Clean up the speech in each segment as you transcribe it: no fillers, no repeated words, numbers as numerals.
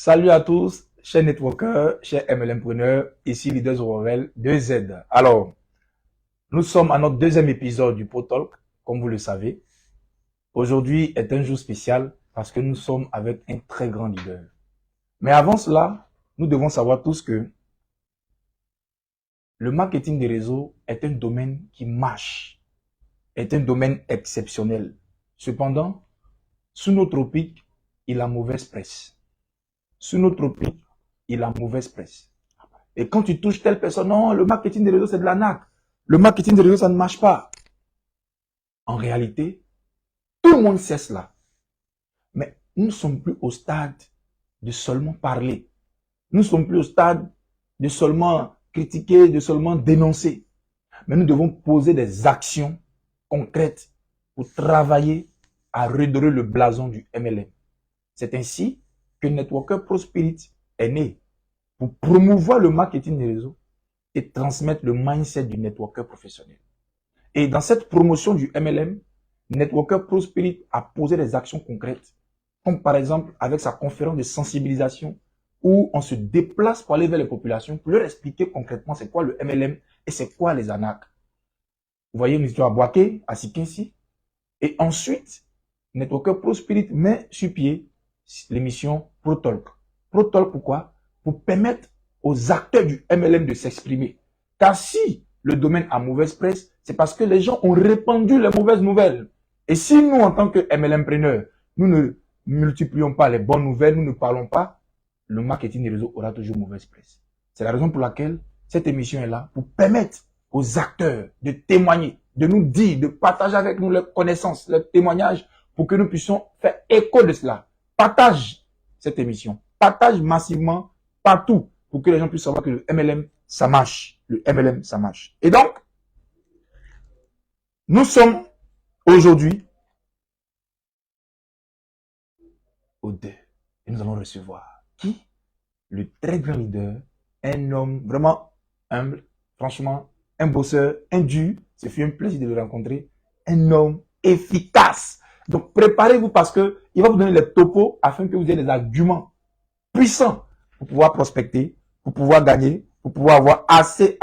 Salut à tous, chers networkers, chers MLMpreneurs, ici Leader Zororel 2Z. Alors, nous sommes à notre deuxième épisode du ProTalk, comme vous le savez. Aujourd'hui est un jour spécial parce que nous sommes avec un très grand leader. Mais avant cela, nous devons savoir tous que le marketing des réseaux est un domaine qui marche, est un domaine exceptionnel. Cependant, sous nos tropiques, il a mauvaise presse. Sous nos tropiques, il a mauvaise presse. Et quand tu touches telle personne, non, le marketing des réseaux, c'est de la naque. Le marketing des réseaux, ça ne marche pas. En réalité, tout le monde sait cela. Mais nous ne sommes plus au stade de seulement parler. Nous ne sommes plus au stade de seulement critiquer, de seulement dénoncer. Mais nous devons poser des actions concrètes pour travailler à redorer le blason du MLM. C'est ainsi que Networker Prosperity est né pour promouvoir le marketing des réseaux et transmettre le mindset du networker professionnel. Et dans cette promotion du MLM, Networker Prosperity a posé des actions concrètes, comme par exemple avec sa conférence de sensibilisation où on se déplace pour aller vers les populations pour leur expliquer concrètement c'est quoi le MLM et c'est quoi les arnaques. Vous voyez une histoire à Boaké, à Sikinsi. Et ensuite, Networker Prosperity met sur pied l'émission ProTalk. ProTalk pourquoi? Pour permettre aux acteurs du MLM de s'exprimer. Car si le domaine a mauvaise presse, c'est parce que les gens ont répandu les mauvaises nouvelles. Et si nous, en tant que MLMpreneurs, nous ne multiplions pas les bonnes nouvelles, nous ne parlons pas, le marketing des réseaux aura toujours mauvaise presse. C'est la raison pour laquelle cette émission est là, pour permettre aux acteurs de témoigner, de nous dire, de partager avec nous leurs connaissances, leurs témoignages, pour que nous puissions faire écho de cela. Partage cette émission. Partage massivement partout pour que les gens puissent savoir que le MLM, ça marche. Le MLM, ça marche. Et donc, nous sommes aujourd'hui au 2. Et nous allons recevoir qui? Le très grand leader, un homme vraiment humble, franchement, un bosseur, un dur. Ce fut un plaisir de le rencontrer. Un homme efficace. Donc, préparez-vous parce que il va vous donner les topos afin que vous ayez des arguments puissants pour pouvoir prospecter, pour pouvoir gagner, pour pouvoir avoir assez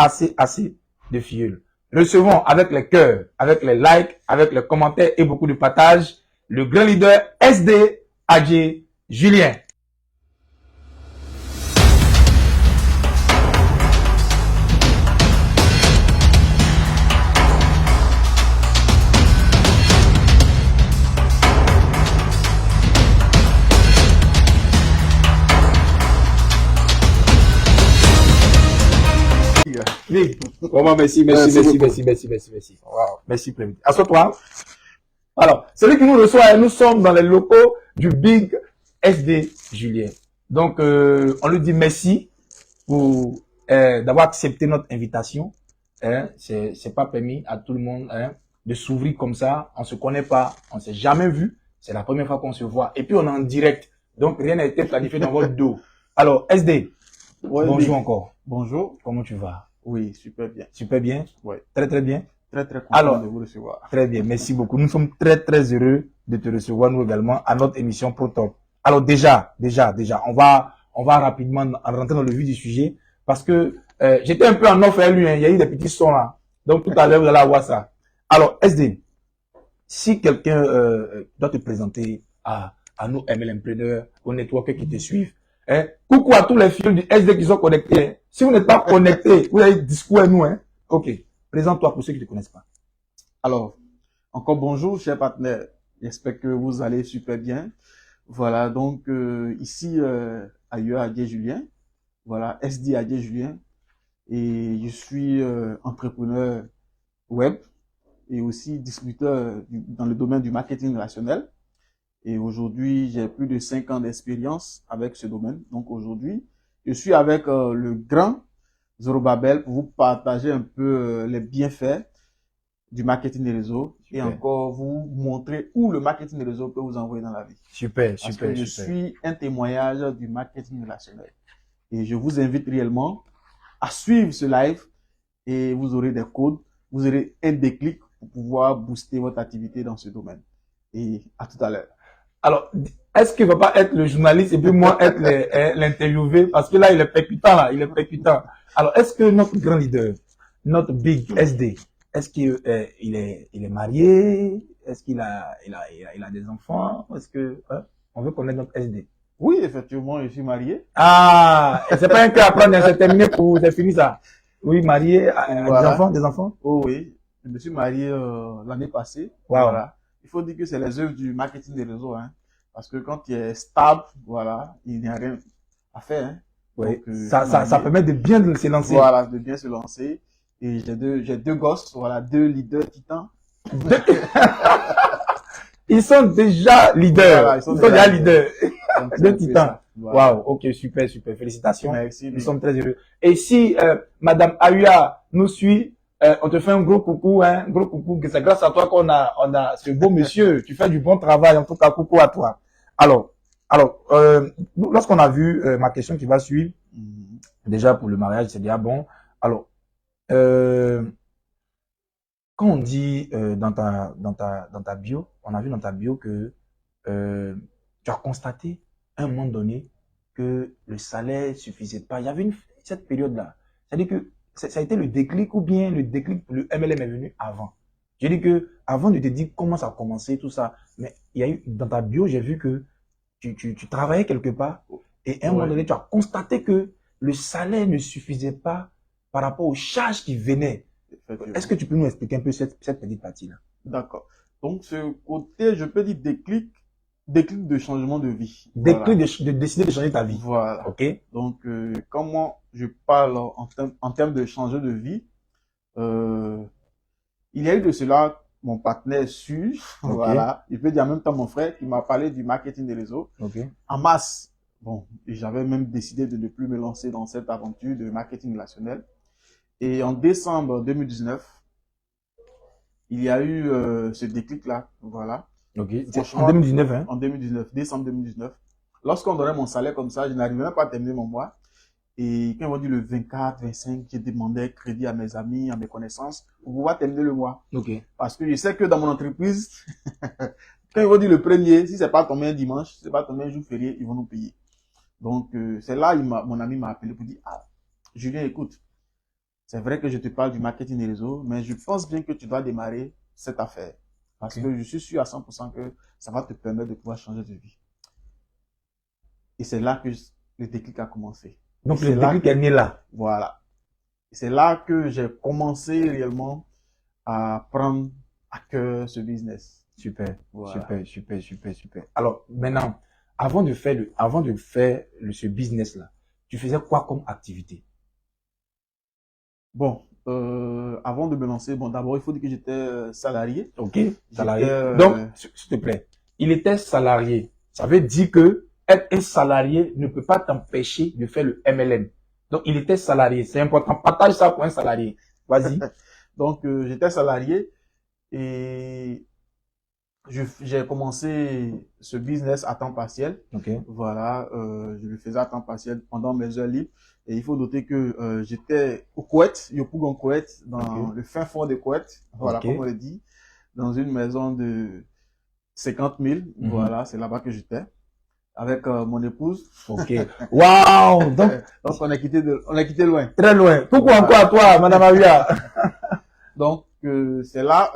de filleuls. Recevons avec les cœurs, avec les likes, avec les commentaires et beaucoup de partage, le grand leader SD Adjé Julien. Vraiment, merci. Wow, merci, Prémit. Assois-toi. Alors, celui qui nous reçoit, nous sommes dans les locaux du Big SD Julien. Donc, on lui dit merci pour d'avoir accepté notre invitation. Hein, c'est pas permis à tout le monde de s'ouvrir comme ça. On se connaît pas, on s'est jamais vu. C'est la première fois qu'on se voit. Et puis, on est en direct. Donc, rien n'a été planifié dans votre dos. Alors, SD, Ouais, bonjour encore. Bonjour. Comment tu vas? Oui, super bien. Super bien? Ouais. Très bien? Très content Alors, de vous recevoir. Très bien, merci beaucoup. Nous sommes très heureux de te recevoir, nous également, à notre émission ProTalk. Alors déjà, on va rapidement rentrer dans le vif du sujet, parce que j'étais un peu en offre à lui, il y a eu des petits sons là. Donc tout à l'heure, vous allez avoir ça. Alors, SD, si quelqu'un doit te présenter à nos MLMpreneurs, aux networkers qui te suivent, coucou à tous les filles du SD qui sont connectés. Si vous n'êtes pas connectés, vous avez discours à nous. Ok, présente-toi pour ceux qui ne te connaissent pas. Alors, encore bonjour, chers partenaires. J'espère que vous allez super bien. Voilà, donc ici, ailleurs, Adjé Julien. Voilà, SD Adjé Julien. Et je suis entrepreneur web et aussi distributeur dans le domaine du marketing relationnel. Et aujourd'hui, j'ai plus de 5 ans d'expérience avec ce domaine. Donc aujourd'hui, je suis avec le grand Zorobabel pour vous partager un peu les bienfaits du marketing des réseaux et encore vous montrer où le marketing des réseaux peut vous envoyer dans la vie. Super. Je suis un témoignage du marketing relationnel. Et je vous invite réellement à suivre ce live et vous aurez des codes, vous aurez un déclic pour pouvoir booster votre activité dans ce domaine. Et à tout à l'heure. Alors, est-ce qu'il va pas être le journaliste et puis moi être l'interviewé? Parce que là, il est percutant, là. Il est percutant. Alors, est-ce que notre grand leader, notre big SD, est-ce qu'il il est marié? Est-ce qu'il il a des enfants? Est-ce que, hein? On veut connaître notre SD. Oui, effectivement, je suis marié. Ah, c'est pas un cas à prendre, c'est terminé pour, c'est fini ça. Oui, marié, Voilà. des enfants? Oh oui, je me suis marié l'année passée. Wow. Voilà. Il faut dire que c'est les œuvres du marketing des réseaux, hein. Parce que quand tu es stable, voilà, il n'y a rien à faire, hein. Oui. Donc, Ça permet de bien se lancer. voilà, de bien se lancer. Et j'ai deux gosses, voilà, deux leaders titans. Ils sont déjà leaders. Voilà, ils sont déjà leaders. Donc, Deux titans. Voilà. Waouh, ok, super, super. Félicitations. Merci. Nous sommes très heureux. Et si Madame Ayua nous suit, on te fait un gros coucou, hein, un gros coucou. C'est grâce à toi qu'on a ce beau monsieur. Tu fais du bon travail. En tout cas, coucou à toi. Alors, lorsqu'on a vu ma question qui va suivre, déjà pour le mariage, c'est déjà bon. Alors, quand on dit dans ta bio, on a vu dans ta bio que tu as constaté à un moment donné que le salaire suffisait pas. Il y avait cette période-là. C'est-à-dire que ça a été le déclic ou bien le déclic, le MLM est venu avant. Je dis que avant de te dire comment ça a commencé, tout ça, mais il y a eu, dans ta bio, j'ai vu que tu travaillais quelque part et à un moment donné, tu as constaté que le salaire ne suffisait pas par rapport aux charges qui venaient. Est-ce que tu peux nous expliquer un peu cette petite partie-là? D'accord. Donc, ce côté, je peux dire déclic de changement de vie. Déclic de décider de changer ta vie. Voilà. Ok. Donc, comment je parle en termes de changer de vie, il y a eu de cela mon partenaire sûr, Okay. voilà. Je peux dire en même temps mon frère qui m'a parlé du marketing des réseaux. Okay. En masse. Bon, j'avais même décidé de ne plus me lancer dans cette aventure de marketing relationnel. Et en décembre 2019, il y a eu ce déclic-là, voilà. Okay. En 2019, hein? En 2019, décembre 2019. Lorsqu'on donnait mon salaire comme ça, je n'arrivais même pas à terminer mon mois. Et quand on dit le 24, 25, j'ai demandé crédit à mes amis, à mes connaissances, pour pouvoir terminer le mois. Okay. Parce que je sais que dans mon entreprise, quand ils vont dire le premier, si c'est pas tombé un dimanche, si c'est pas tombé un jour férié, ils vont nous payer. Donc, c'est là, mon ami m'a appelé pour dire, ah, Julien, écoute, c'est vrai que je te parle du marketing des réseaux, mais je pense bien que tu dois démarrer cette affaire. Parce que je suis sûr à 100% que ça va te permettre de pouvoir changer de vie. Et c'est là que le déclic a commencé. Donc, le déclic est né là. Voilà. Et c'est là que j'ai commencé réellement à prendre à cœur ce business. Super, voilà. super. Alors, maintenant, avant de faire ce business-là, tu faisais quoi comme activité? Bon, avant de me lancer, bon, d'abord, il faut dire que j'étais salarié. Ok, salarié. Donc, s'il te plaît, il était salarié. Ça veut dire que être un salarié ne peut pas t'empêcher de faire le MLM. Donc, il était salarié. C'est important. Partage ça pour un salarié. Vas-y. Donc, j'étais salarié et j'ai commencé ce business à temps partiel. Okay. Voilà, je le faisais à temps partiel pendant mes heures libres. Et il faut noter que j'étais au Koweït, Yopougon Koweït, dans le fin fond de Koweït, voilà, comme on le dit, dans une maison de 50 000. Voilà, c'est là-bas que j'étais, avec mon épouse. Ok. Waouh! Donc on a quitté loin. Très loin. Pourquoi encore à toi, Madame Ayua? Donc, c'est là,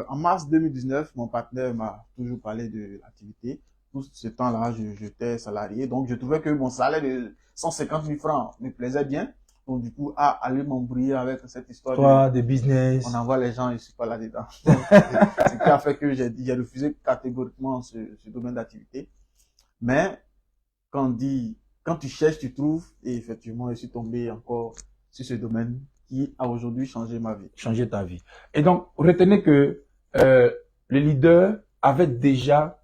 en mars 2019, mon partenaire m'a toujours parlé de l'activité. Tout ce temps-là, j'étais salarié. Donc, je trouvais que mon salaire de 150 000 francs me plaisait bien. Donc, du coup, aller m'embrouiller avec cette histoire de business. On envoie les gens, je suis pas là-dedans. Ce qui a fait que j'ai refusé catégoriquement ce domaine d'activité. Mais, quand tu cherches, tu trouves. Et effectivement, je suis tombé encore sur ce domaine qui a aujourd'hui changé ma vie. Changé ta vie. Et donc, retenez que le leader avait déjà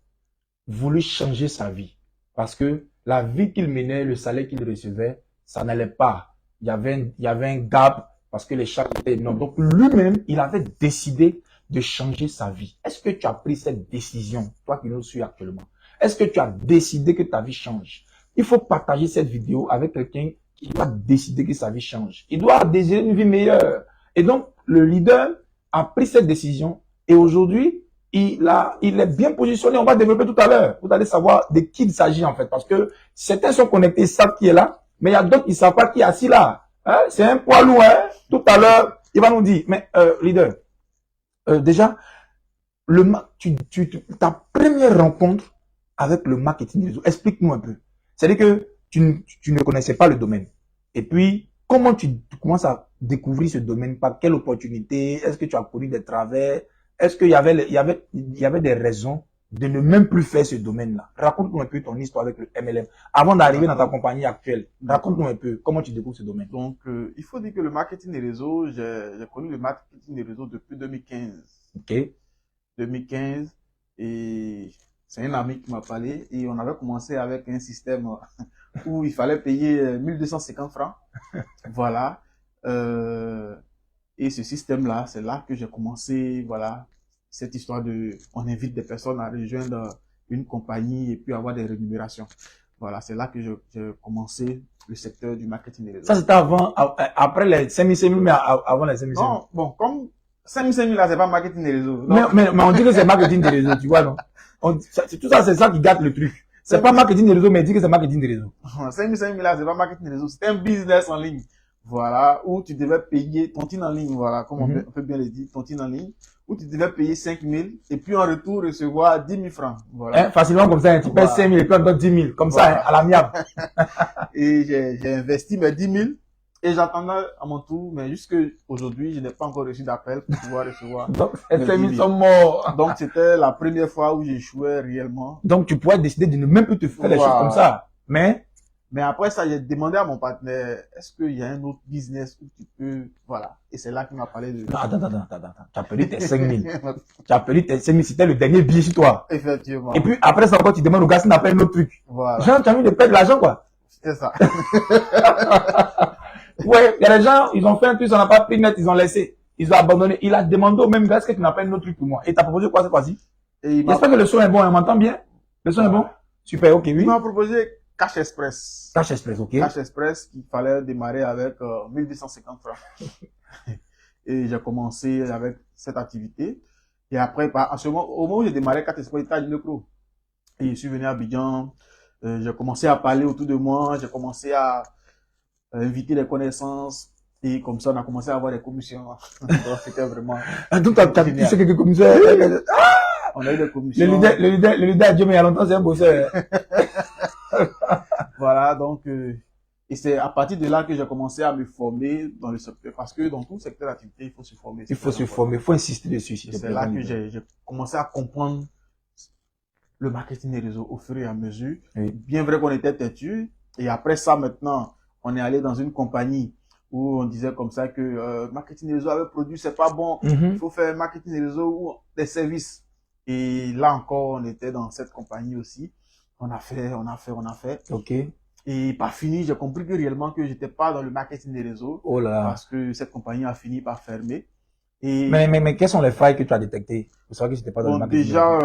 voulu changer sa vie. Parce que la vie qu'il menait, le salaire qu'il recevait, ça n'allait pas. Il y avait un gap parce que les charges étaient énormes. Donc, lui-même, il avait décidé de changer sa vie. Est-ce que tu as pris cette décision, toi qui nous suis actuellement? Est-ce que tu as décidé que ta vie change? Il faut partager cette vidéo avec quelqu'un qui doit décider que sa vie change. Il doit désirer une vie meilleure. Et donc, le leader a pris cette décision et aujourd'hui, il est bien positionné. On va développer tout à l'heure. Vous allez savoir de qui il s'agit en fait. Parce que certains sont connectés, ils savent qui est là. Mais il y a d'autres qui ne savent pas qui est assis là. Hein? C'est un poids lourd. Hein? Tout à l'heure, il va nous dire, mais leader, déjà, ta première rencontre avec le marketing réseau, explique-nous un peu. C'est-à-dire que tu ne connaissais pas le domaine. Et puis, comment tu commences à découvrir ce domaine? Par quelle opportunité? Est-ce que tu as connu des travers? Est-ce qu'il y avait des raisons de ne même plus faire ce domaine-là? Raconte-nous un peu ton histoire avec le MLM. Avant d'arriver dans ta compagnie actuelle, raconte-nous un peu comment tu découvres ce domaine. Donc, il faut dire que le marketing des réseaux, j'ai connu le marketing des réseaux depuis 2015. Ok. 2015, et c'est un ami qui m'a parlé, et on avait commencé avec un système où il fallait payer 1250 francs. Voilà. Et ce système-là, c'est là que j'ai commencé, voilà, cette histoire on invite des personnes à rejoindre une compagnie et puis avoir des rémunérations. Voilà, c'est là que j'ai commencé le secteur du marketing des réseaux. Ça, c'était après les 5000, mais avant les 5000. Non, bon, comme 5000 là, c'est pas marketing des réseaux. Mais on dit que c'est marketing des réseaux, tu vois, non? Tout ça, c'est ça qui gâte le truc. C'est pas marketing des réseaux, mais dit que c'est marketing des réseaux. 5000 là, c'est pas marketing des réseaux, c'est un business en ligne. Voilà, où tu devais payer ton tin en ligne, voilà, comme on peut bien le dire, ton tin en ligne, où tu devais payer 5000 et puis en retour recevoir 10 000 francs. Voilà. Facilement comme ça, tu payes 5 000 et puis on donne 10 000, comme ça, à l'amiable. Et j'ai investi mes 10 000 et j'attendais à mon tour, mais jusque aujourd'hui, je n'ai pas encore reçu d'appel pour pouvoir recevoir. Donc, ces 5 000 sont morts. Donc, c'était la première fois où j'échouais réellement. Donc, tu pourrais décider de ne même plus te faire les choses comme ça. Mais après ça, j'ai demandé à mon partenaire, est-ce qu'il y a un autre business où tu peux, voilà. Et c'est là qu'il m'a parlé de... Non, attends. Tu as perdu tes 5 000. Tu as perdu tes 5 000. C'était le dernier billet chez toi. Effectivement. Et puis, après ça, encore, tu demandes au gars s'il n'a pas un autre truc. Voilà. Genre, tu as envie de perdre l'argent, quoi. C'est ça. Ouais, il y a des gens, ils ont fait un truc, ils n'ont pas pris net, ils ont laissé. Ils ont abandonné. Il a demandé au même gars, est-ce que tu n'as pas un autre truc pour moi? Et t'as proposé quoi cette fois-ci? J'espère que le son est bon, on m'entend bien? Le son est bon? Super, ok, oui. Il m'a proposé Cash Express. Cash Express, ok. Cash Express, qu'il fallait démarrer avec 1250 francs. Et j'ai commencé avec cette activité. Et après, au moment où j'ai démarré Cash Express, il était à Djinekro. Et je suis venu à Abidjan. J'ai commencé à parler autour de moi. J'ai commencé à inviter des connaissances. Et comme ça, on a commencé à avoir des commissions. Donc, c'était vraiment... Donc, tu sais quelques commissions. On a eu des commissions. Le leader, Dieu, mais il y a longtemps, c'est un bosseur. Voilà, donc, et c'est à partir de là que j'ai commencé à me former dans le secteur, parce que dans tout secteur d'activité, il faut se former. Il faut se former, il faut insister dessus. C'est là que j'ai commencé à comprendre le marketing des réseaux au fur et à mesure. Oui. Bien vrai qu'on était têtu, et après ça, maintenant, on est allé dans une compagnie où on disait comme ça que marketing des réseaux avec produit, c'est pas bon. Il faut faire marketing des réseaux ou des services. Et là encore, on était dans cette compagnie aussi. On a fait. Ok. Et par fini, j'ai compris que réellement que j'étais pas dans le marketing des réseaux. Oh là. Parce que cette compagnie a fini par fermer. Et mais quelles sont les failles que tu as détectées pour savoir que j'étais pas dans le marketing? Déjà,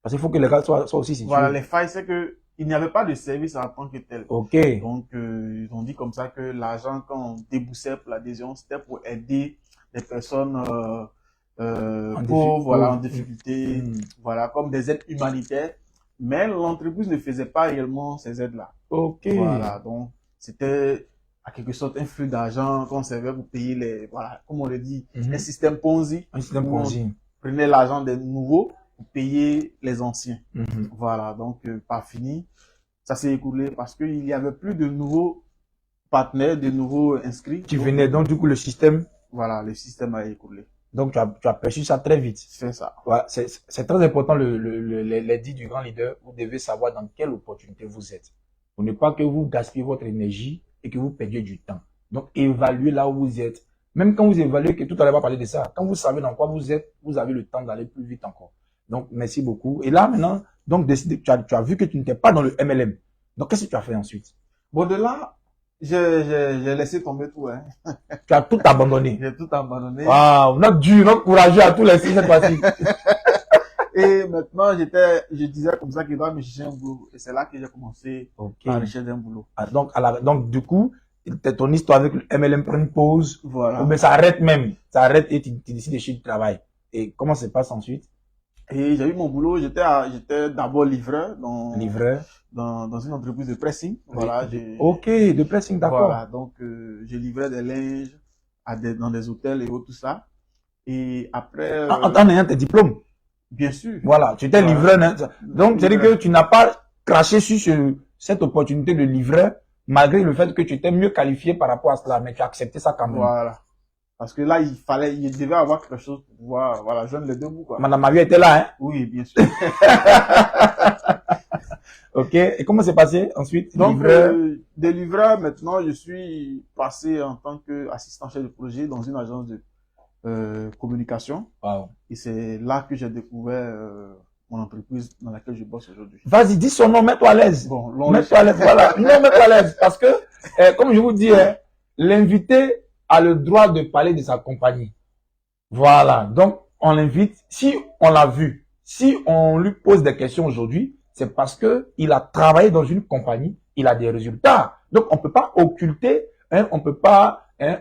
parce qu'il faut que les gars soient aussi situés. Voilà, les failles, c'est que il n'y avait pas de service en tant que tel. Ok. Donc, ils ont dit comme ça que l'argent qu'on déboussait pour l'adhésion, c'était pour aider les personnes pauvres, voilà, en difficulté, voilà, comme des aides humanitaires. Mais l'entreprise ne faisait pas réellement ces aides-là. Ok. Voilà, donc c'était à quelque sorte un flux d'argent qu'on servait pour payer voilà, comme on le dit, un système Ponzi. Un système Ponzi. On prenait l'argent des nouveaux pour payer les anciens. Voilà, donc pas fini. Ça s'est écoulé parce qu'il n'y avait plus de nouveaux partenaires, de nouveaux inscrits. Qui venaient, donc du coup le système. Voilà, le système a écoulé. Donc tu as perçu ça très vite. C'est ça. Ouais, c'est très important les dits du grand leader. Vous devez savoir dans quelle opportunité vous êtes. Pour ne pas que vous gaspillez votre énergie et que vous perdiez du temps. Donc évaluez là où vous êtes. Même quand vous évaluez, que tout à l'heure on va parler de ça, quand vous savez dans quoi vous êtes, vous avez le temps d'aller plus vite encore. Donc merci beaucoup. Et là maintenant, donc tu as vu que tu n'étais pas dans le MLM. Donc qu'est-ce que tu as fait ensuite? Bon, de là, j'ai laissé tomber tout, hein. Tu as tout abandonné. J'ai tout abandonné. Waouh, notre dur, notre courageux à tous les six cette fois-ci. Et maintenant, je disais comme ça qu'il doit me chercher un boulot. Et c'est là que j'ai commencé à rechercher un boulot. Ah, donc, du coup, ton histoire avec le MLM prend une pause. Voilà. Mais ça arrête même. Ça arrête et tu décides de chercher du travail. Et comment se passe ensuite? Et j'ai eu mon boulot, j'étais d'abord livreur Livreur. dans une entreprise de pressing. Voilà, Ok, de pressing, d'accord. Voilà, donc je livrais des linges dans des hôtels et autres, tout ça. Et après... En ayant tes diplômes. Bien sûr. Voilà, tu étais livreur. Donc, c'est-à-dire que tu n'as pas craché sur cette opportunité de livreur, malgré le fait que tu étais mieux qualifié par rapport à cela, mais tu as accepté ça quand même. Voilà. Parce que là, il devait avoir quelque chose pour pouvoir, voilà, joindre les deux bouts, quoi. Madame Marie était là, hein? Oui, bien sûr. Ok, et comment c'est passé ensuite? Donc, livreur. des livreurs, maintenant, je suis passé en tant qu'assistant chef de projet dans une agence de communication. Wow. Et c'est là que j'ai découvert mon entreprise dans laquelle je bosse aujourd'hui. Vas-y, dis son nom, mets-toi à l'aise. Bon, mets-toi à l'aise, voilà. Non, mets-toi à l'aise. Parce que, comme je vous dis, l'invité a le droit de parler de sa compagnie. Voilà. Donc, on l'invite. Si on l'a vu, si on lui pose des questions aujourd'hui, c'est parce que il a travaillé dans une compagnie, il a des résultats. Donc, on peut pas occulter,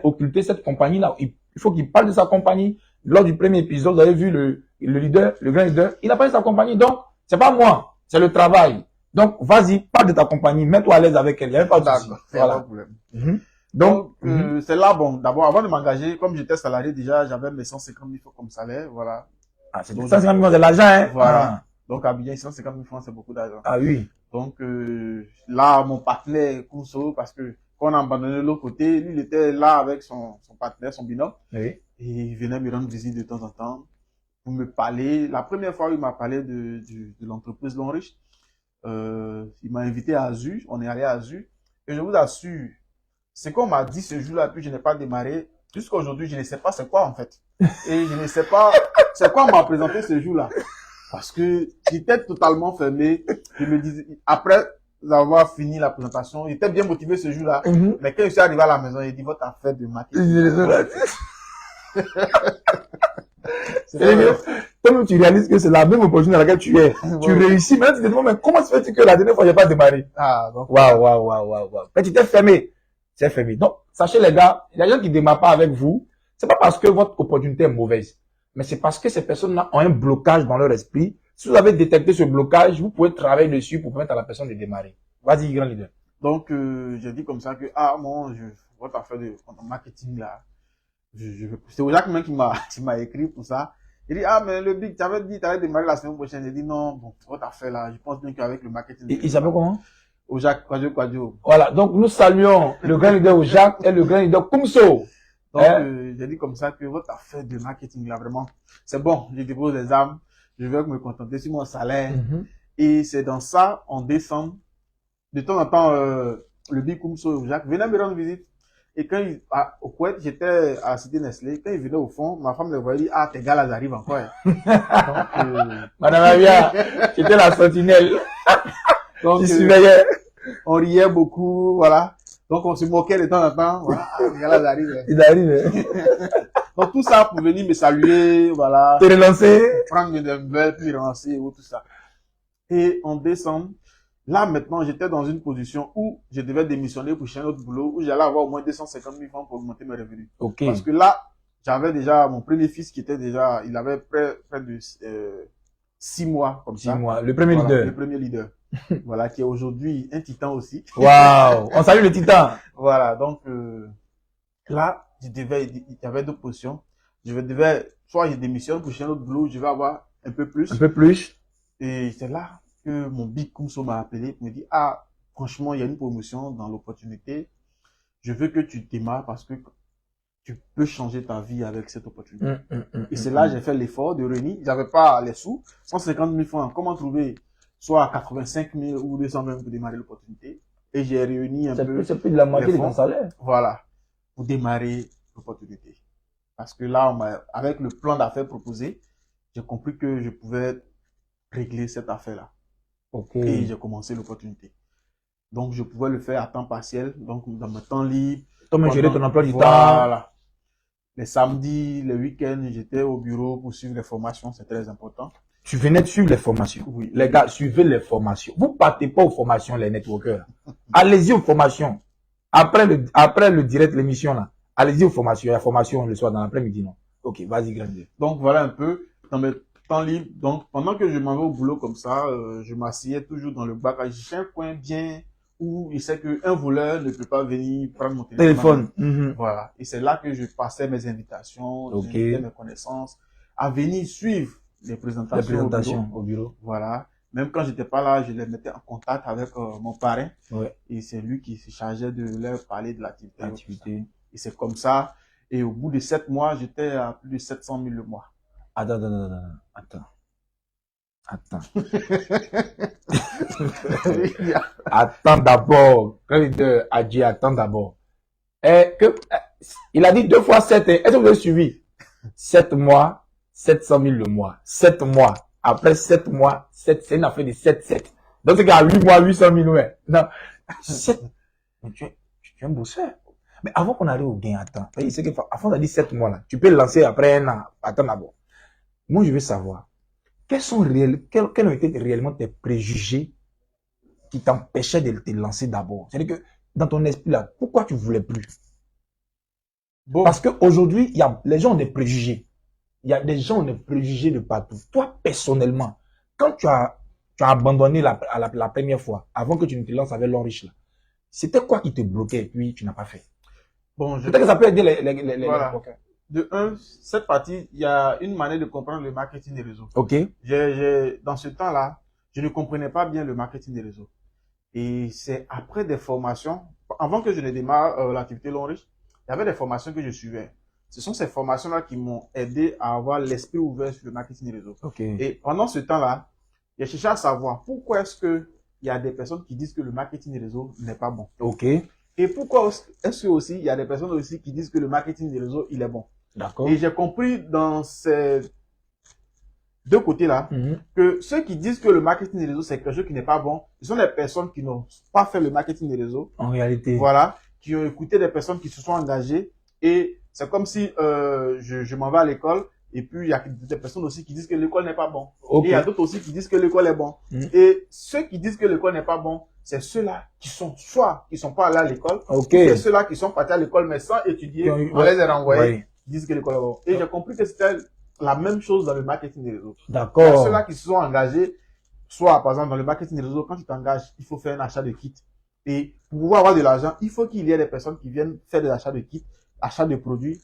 occulter cette compagnie-là. Il faut qu'il parle de sa compagnie. Lors du premier épisode, vous avez vu le leader, le grand leader, il a parlé de sa compagnie. Donc, c'est pas moi, c'est le travail. Donc, vas-y, parle de ta compagnie, mets-toi à l'aise avec elle. Il n'y a pas de souci. Voilà. Pas de problème. Donc, c'est là, bon, d'abord, avant de m'engager, comme j'étais salarié déjà, j'avais mes 150 000 francs comme salaire, voilà. Ah, c'est 150 000 francs, c'est l'argent, hein? Voilà. Ah. Donc, à Abidjan, 150 000 francs, c'est beaucoup d'argent. Ah oui. Donc, là, mon partenaire, Koumso, parce que quand on a abandonné de l'autre côté, lui, il était là avec son partenaire, son binôme. Oui. Et il venait me rendre visite de temps en temps pour me parler. La première fois, il m'a parlé de l'entreprise Longrich. Il m'a invité à Azu. On est allé à Azu. Et je vous assure, ce qu'on m'a dit ce jour-là, puis je n'ai pas démarré. Jusqu'à aujourd'hui, je ne sais pas c'est quoi, en fait. Et je ne sais pas c'est quoi on m'a présenté ce jour-là. Parce que j'étais totalement fermé. Je me disais, après avoir fini la présentation, j'étais bien motivé ce jour-là. Mais quand je suis arrivé à la maison, il dit, votre affaire de marketing. Toi-même, tu réalises que c'est la même opportunité dans laquelle tu es. Tu réussis. Maintenant, tu te demandes, mais comment se fait-il que la dernière fois, j'ai pas démarré? Ah, donc. Waouh. Mais tu t'es fermé. C'est fermé. Donc, sachez les gars, il y a des gens qui ne démarrent pas avec vous. C'est pas parce que votre opportunité est mauvaise, mais c'est parce que ces personnes-là ont un blocage dans leur esprit. Si vous avez détecté ce blocage, vous pouvez travailler dessus pour permettre à la personne de démarrer. Vas-y, grand leader. Donc, j'ai dit comme ça que, votre affaire de marketing là, c'est Jacques même qui m'a écrit pour ça. Il dit, mais le Big, tu avais dit, tu allais démarrer la semaine prochaine. J'ai dit, non, bon, votre affaire là, je pense bien qu'avec le marketing. Il s'appelle comment? Jacques Quadio. Voilà, donc nous saluons le grand leader Jacques et le grand leader Koumso. Donc, j'ai dit comme ça que votre affaire de marketing là, vraiment, c'est bon, je dépose les armes, je vais me contenter sur mon salaire. Et c'est dans ça, en décembre, de temps en temps, le Big Koumso Jacques venait me rendre visite. Et quand au Kuwait, j'étais à la Cité Nestlé, quand il venait au fond, ma femme le voyait, dit, tes gars là, ils arrivent encore. Donc, Madame Avia, j'étais la sentinelle. Donc, on riait beaucoup, voilà. Donc, on se moquait de temps en temps. Voilà, les gars là, ils arrivent. Donc, tout ça pour venir me saluer, voilà. Te relancer. Prendre mes nouvelles, puis relancer, ou tout ça. Et en décembre, là, maintenant, j'étais dans une position où je devais démissionner pour chercher un autre boulot, où j'allais avoir au moins 250 000 francs pour augmenter mes revenus. Ok. Parce que là, j'avais déjà mon premier fils qui était déjà, il avait près de 6 mois, comme ça. 6 mois. Le premier leader. Le premier leader. Voilà, qui est aujourd'hui un titan aussi. Waouh! On salue le titan. Voilà, donc, là, il y avait deux positions. Soit je démissionne pour chercher un autre boulot, je vais avoir un peu plus. Un peu plus. Et c'est là que mon Big Koumso m'a appelé pour me dire, franchement, il y a une promotion dans l'opportunité. Je veux que tu démarres parce que tu peux changer ta vie avec cette opportunité. Et c'est là que j'ai fait l'effort de réunir. J'avais pas les sous. 150 000 francs. Comment trouver soit 85 000 ou 200 000 pour démarrer l'opportunité? Et j'ai réuni un peu. C'est plus de la moitié de ton salaire. Voilà. Pour démarrer l'opportunité. Parce que là, avec le plan d'affaires proposé, j'ai compris que je pouvais régler cette affaire-là. Ok. Et j'ai commencé l'opportunité. Donc, je pouvais le faire à temps partiel, donc dans mon temps libre. Toi-même gérer ton emploi du temps. Voilà. Les samedis, les week-ends, j'étais au bureau pour suivre les formations, c'est très important. Tu venais de suivre les formations. Oui. Les gars, suivez les formations. Vous partez pas aux formations, les networkers. Allez-y aux formations. Après le direct, l'émission là, allez-y aux formations. Il y a formation le soir dans l'après-midi, non. Ok, vas-y, grandeur. Donc, voilà un peu dans mes temps libres. Donc, pendant que je m'en vais au boulot comme ça, je m'asseyais toujours dans le bac. Je cherchais un coin bien où je sais qu'un voleur ne peut pas venir prendre mon téléphone. Téléphone. Voilà. Et c'est là que je passais mes invitations, Ok. j'invitais mes connaissances à venir suivre les La présentations au bureau. présentation au bureau. Voilà. Même quand j'étais pas là, je les mettais en contact avec mon parrain. Ouais. Et c'est lui qui se chargeait de leur parler de l'activité. Activité. Et c'est comme ça. Et au bout de 7 mois, j'étais à plus de 700 000 le mois. Attends. Attends d'abord. Grandeur a dit attends d'abord. Il a dit 2 fois 7. Est-ce que vous avez suivi? 7 mois, 700 000 le mois. 7 mois. Après 7 mois, c'est une affaire de 7. Donc, c'est qu'à 8 mois, 800 000, ouais. Non. 7. Mais tu es un bosseur. Mais avant qu'on arrive au gain, attends. C'est que, avant d'aller 7 mois, là, tu peux le lancer après un an. Attends d'abord. Moi, je veux savoir, quels ont été réellement tes préjugés qui t'empêchaient de te lancer d'abord? C'est-à-dire que, dans ton esprit, là, pourquoi tu voulais plus? Bon. Parce qu'aujourd'hui, les gens ont des préjugés. Il y a des gens qui ont des préjugés de partout. Toi, personnellement, quand tu as abandonné la première fois, avant que tu ne te lances avec l'homme riche, là, c'était quoi qui te bloquait et puis tu n'as pas fait? Bon, peut-être que ça peut aider les voilà. bloqueurs. De un, cette partie, il y a une manière de comprendre le marketing des réseaux. Ok. Dans ce temps-là, je ne comprenais pas bien le marketing des réseaux. Et c'est après des formations, avant que je ne démarre l'activité Long Riche, il y avait des formations que je suivais. Ce sont ces formations-là qui m'ont aidé à avoir l'esprit ouvert sur le marketing des réseaux. Ok. Et pendant ce temps-là, j'ai cherché à savoir pourquoi est-ce que il y a des personnes qui disent que le marketing des réseaux n'est pas bon. Ok. Et pourquoi est-ce que aussi il y a des personnes aussi qui disent que le marketing des réseaux il est bon. D'accord. Et j'ai compris dans ces deux côtés-là que ceux qui disent que le marketing des réseaux c'est quelque chose qui n'est pas bon, ce sont des personnes qui n'ont pas fait le marketing des réseaux. En réalité. Voilà, qui ont écouté des personnes qui se sont engagées et c'est comme si je m'en vais à l'école et puis il y a des personnes aussi qui disent que l'école n'est pas bon. Ok. Et il y a d'autres aussi qui disent que l'école est bon. Et ceux qui disent que l'école n'est pas bon, c'est ceux-là qui sont soit qui sont pas allés à l'école, Ok. c'est ceux-là qui sont partis à l'école mais sans étudier, on les a renvoyés, qui disent que l'école est bon. Et j'ai compris que c'était la même chose dans le marketing des réseaux. D'accord. Ceux-là qui se sont engagés, soit par exemple dans le marketing des réseaux, quand tu t'engages, il faut faire un achat de kit. Et pour pouvoir avoir de l'argent, il faut qu'il y ait des personnes qui viennent faire des achats de kits, achats de produits,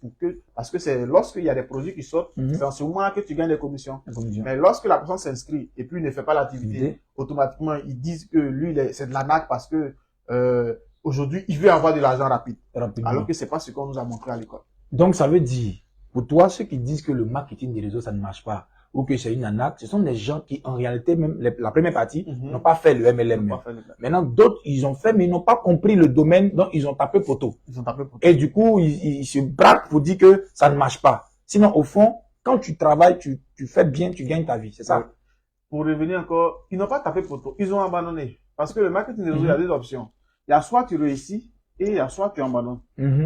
parce que c'est lorsqu'il y a des produits qui sortent, c'est en ce moment que tu gagnes des commissions. Mais lorsque la personne s'inscrit et puis ne fait pas l'activité, automatiquement, ils disent que lui, c'est de l'arnaque parce que aujourd'hui, il veut avoir de l'argent rapidement. Alors que c'est pas ce qu'on nous a montré à l'école. Donc, ça veut dire, pour toi, ceux qui disent que le marketing des réseaux, ça ne marche pas, ou que c'est une arnaque, ce sont des gens qui, en réalité, même la première partie, n'ont pas fait le MLM. Maintenant, d'autres, ils ont fait, mais ils n'ont pas compris le domaine, donc ils ont tapé poteau. Et du coup, ils se braquent pour dire que ça ne marche pas. Sinon, au fond, quand tu travailles, tu fais bien, tu gagnes ta vie, c'est ça? Pour revenir encore, ils n'ont pas tapé poteau, ils ont abandonné. Parce que le marketing des réseaux, il y a deux options. Il y a soit tu réussis, et il y a soit tu abandonnes.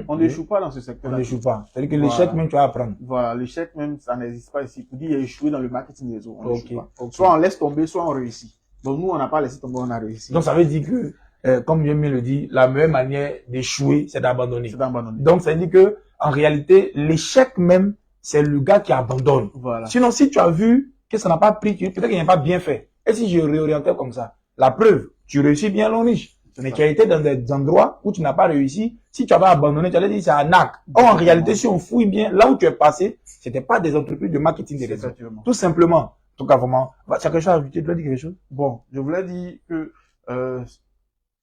On n'échoue pas dans ce secteur-là. On n'échoue pas. C'est-à-dire que l'échec même, tu vas apprendre. Voilà, l'échec même, ça n'existe pas ici. Pour dire, il y a échoué dans le marketing des réseaux. On n'échoue pas. Soit on laisse tomber, soit on réussit. Donc nous, on n'a pas laissé tomber, on a réussi. Donc ça veut dire que, comme bien le dit, la meilleure manière d'échouer, c'est d'abandonner. Donc ça veut dire que, en réalité, l'échec même, c'est le gars qui abandonne. Voilà. Sinon, si tu as vu que ça n'a pas pris, peut-être qu'il n'a pas bien fait. Et si je réorientais comme ça, la preuve, tu réussis bien l'oniche. Mais tu as été dans des endroits où tu n'as pas réussi. Si tu avais abandonné, tu allais dire c'est un arnaque. Or, en réalité, si on fouille bien, là où tu es passé, c'était pas des entreprises de marketing des réseaux. Tout simplement. En tout cas, vraiment. Tu as quelque chose à ajouter? Tu veux dire quelque chose? Bon, je voulais dire que,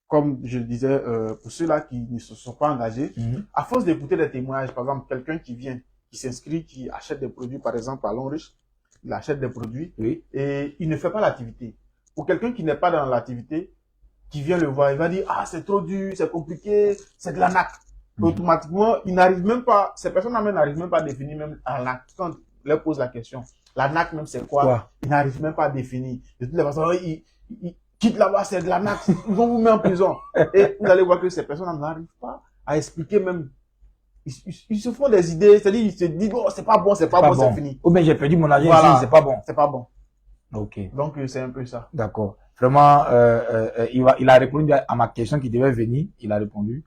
comme je le disais, pour ceux-là qui ne se sont pas engagés, à force d'écouter des témoignages, par exemple, quelqu'un qui vient, qui s'inscrit, qui achète des produits, par exemple, à Long Riche, il achète des produits, et il ne fait pas l'activité. Pour quelqu'un qui n'est pas dans l'activité, qui vient le voir, il va dire, ah, c'est trop dur, c'est compliqué, c'est de l'arnaque. Automatiquement, il n'arrive même pas, ces personnes-là même n'arrivent même pas à définir même l'arnaque. Quand on leur pose la question, l'arnaque même c'est quoi? Ils n'arrivent même pas à définir. De toutes les façons, ils quittent là-bas, c'est de l'arnaque, ils vont vous mettre en prison. Et vous allez voir que ces personnes-là n'arrivent pas à expliquer même. Ils se font des idées, c'est-à-dire, ils se disent, oh, c'est pas bon, c'est fini. Ou bien j'ai perdu mon argent voilà, ici, c'est pas bon. C'est pas bon. Ok. Donc, c'est un peu ça. D'accord. Vraiment, il a répondu à ma question qui devait venir. Il a répondu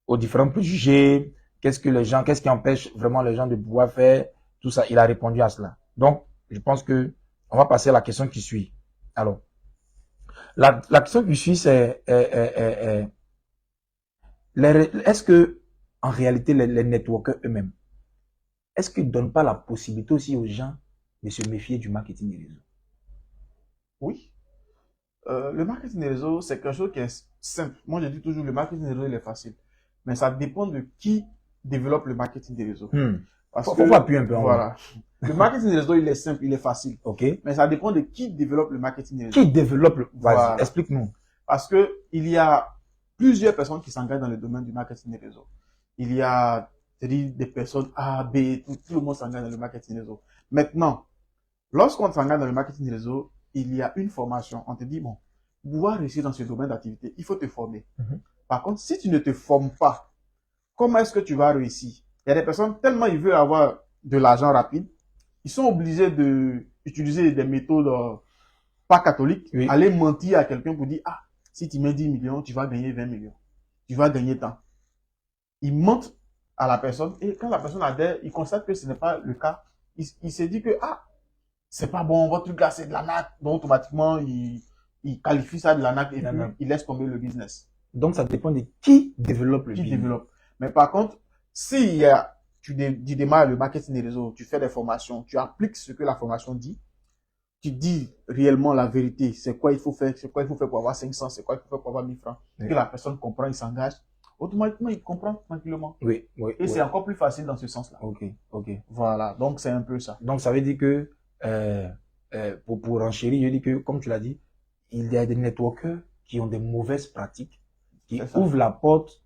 aux différents préjugés, qu'est-ce qui empêche vraiment les gens de pouvoir faire tout ça? Il a répondu à cela. Donc, je pense que on va passer à la question qui suit. Alors, la question qui suit, c'est est-ce que en réalité les networkers eux-mêmes, est-ce qu'ils ne donnent pas la possibilité aussi aux gens de se méfier du marketing des réseaux? Oui. Le marketing des réseaux, c'est quelque chose qui est simple. Moi, je dis toujours, le marketing des réseaux, il est facile. Mais ça dépend de qui développe le marketing des réseaux. Parce Faut que, appuyer un peu en haut. voilà. Le marketing des réseaux, il est simple, il est facile. OK. Mais ça dépend de qui développe le marketing des réseaux. Qui développe le... Vas-y, Voilà. explique-nous. Parce que il y a plusieurs personnes qui s'engagent dans le domaine du marketing des réseaux. Il y a des personnes A, B, tout le monde s'engage dans le marketing des réseaux. Maintenant, lorsqu'on s'engage dans le marketing des réseaux, il y a une formation. On te dit, bon, pour pouvoir réussir dans ce domaine d'activité, il faut te former. Par contre, si tu ne te formes pas, comment est-ce que tu vas réussir? Il y a des personnes, tellement ils veulent avoir de l'argent rapide, ils sont obligés d'utiliser des méthodes pas catholiques, Oui. aller mentir à quelqu'un pour dire, ah, si tu mets 10 millions, tu vas gagner 20 millions. Tu vas gagner tant. Ils mentent à la personne et quand la personne adhère, il constate que ce n'est pas le cas. Il se dit que, ah, c'est pas bon, votre truc là, c'est de l'arnaque. Donc, automatiquement, il qualifie ça de l'arnaque et puis il laisse tomber le business. Donc, ça dépend de qui développe le Qui business. développe. Mais par contre, si tu démarres le marketing des réseaux, tu fais des formations, tu appliques ce que la formation dit, tu dis réellement la vérité, c'est quoi il faut faire pour avoir 500, c'est quoi il faut faire pour avoir 1000 francs, Oui. que la personne comprend, il s'engage, automatiquement, il comprend tranquillement. Oui. Et c'est encore plus facile dans ce sens-là. OK. Voilà, donc c'est un peu ça. Donc, ça veut dire que, pour renchérir, je dis que, comme tu l'as dit, il y a des networkers qui ont des mauvaises pratiques, qui ouvrent la porte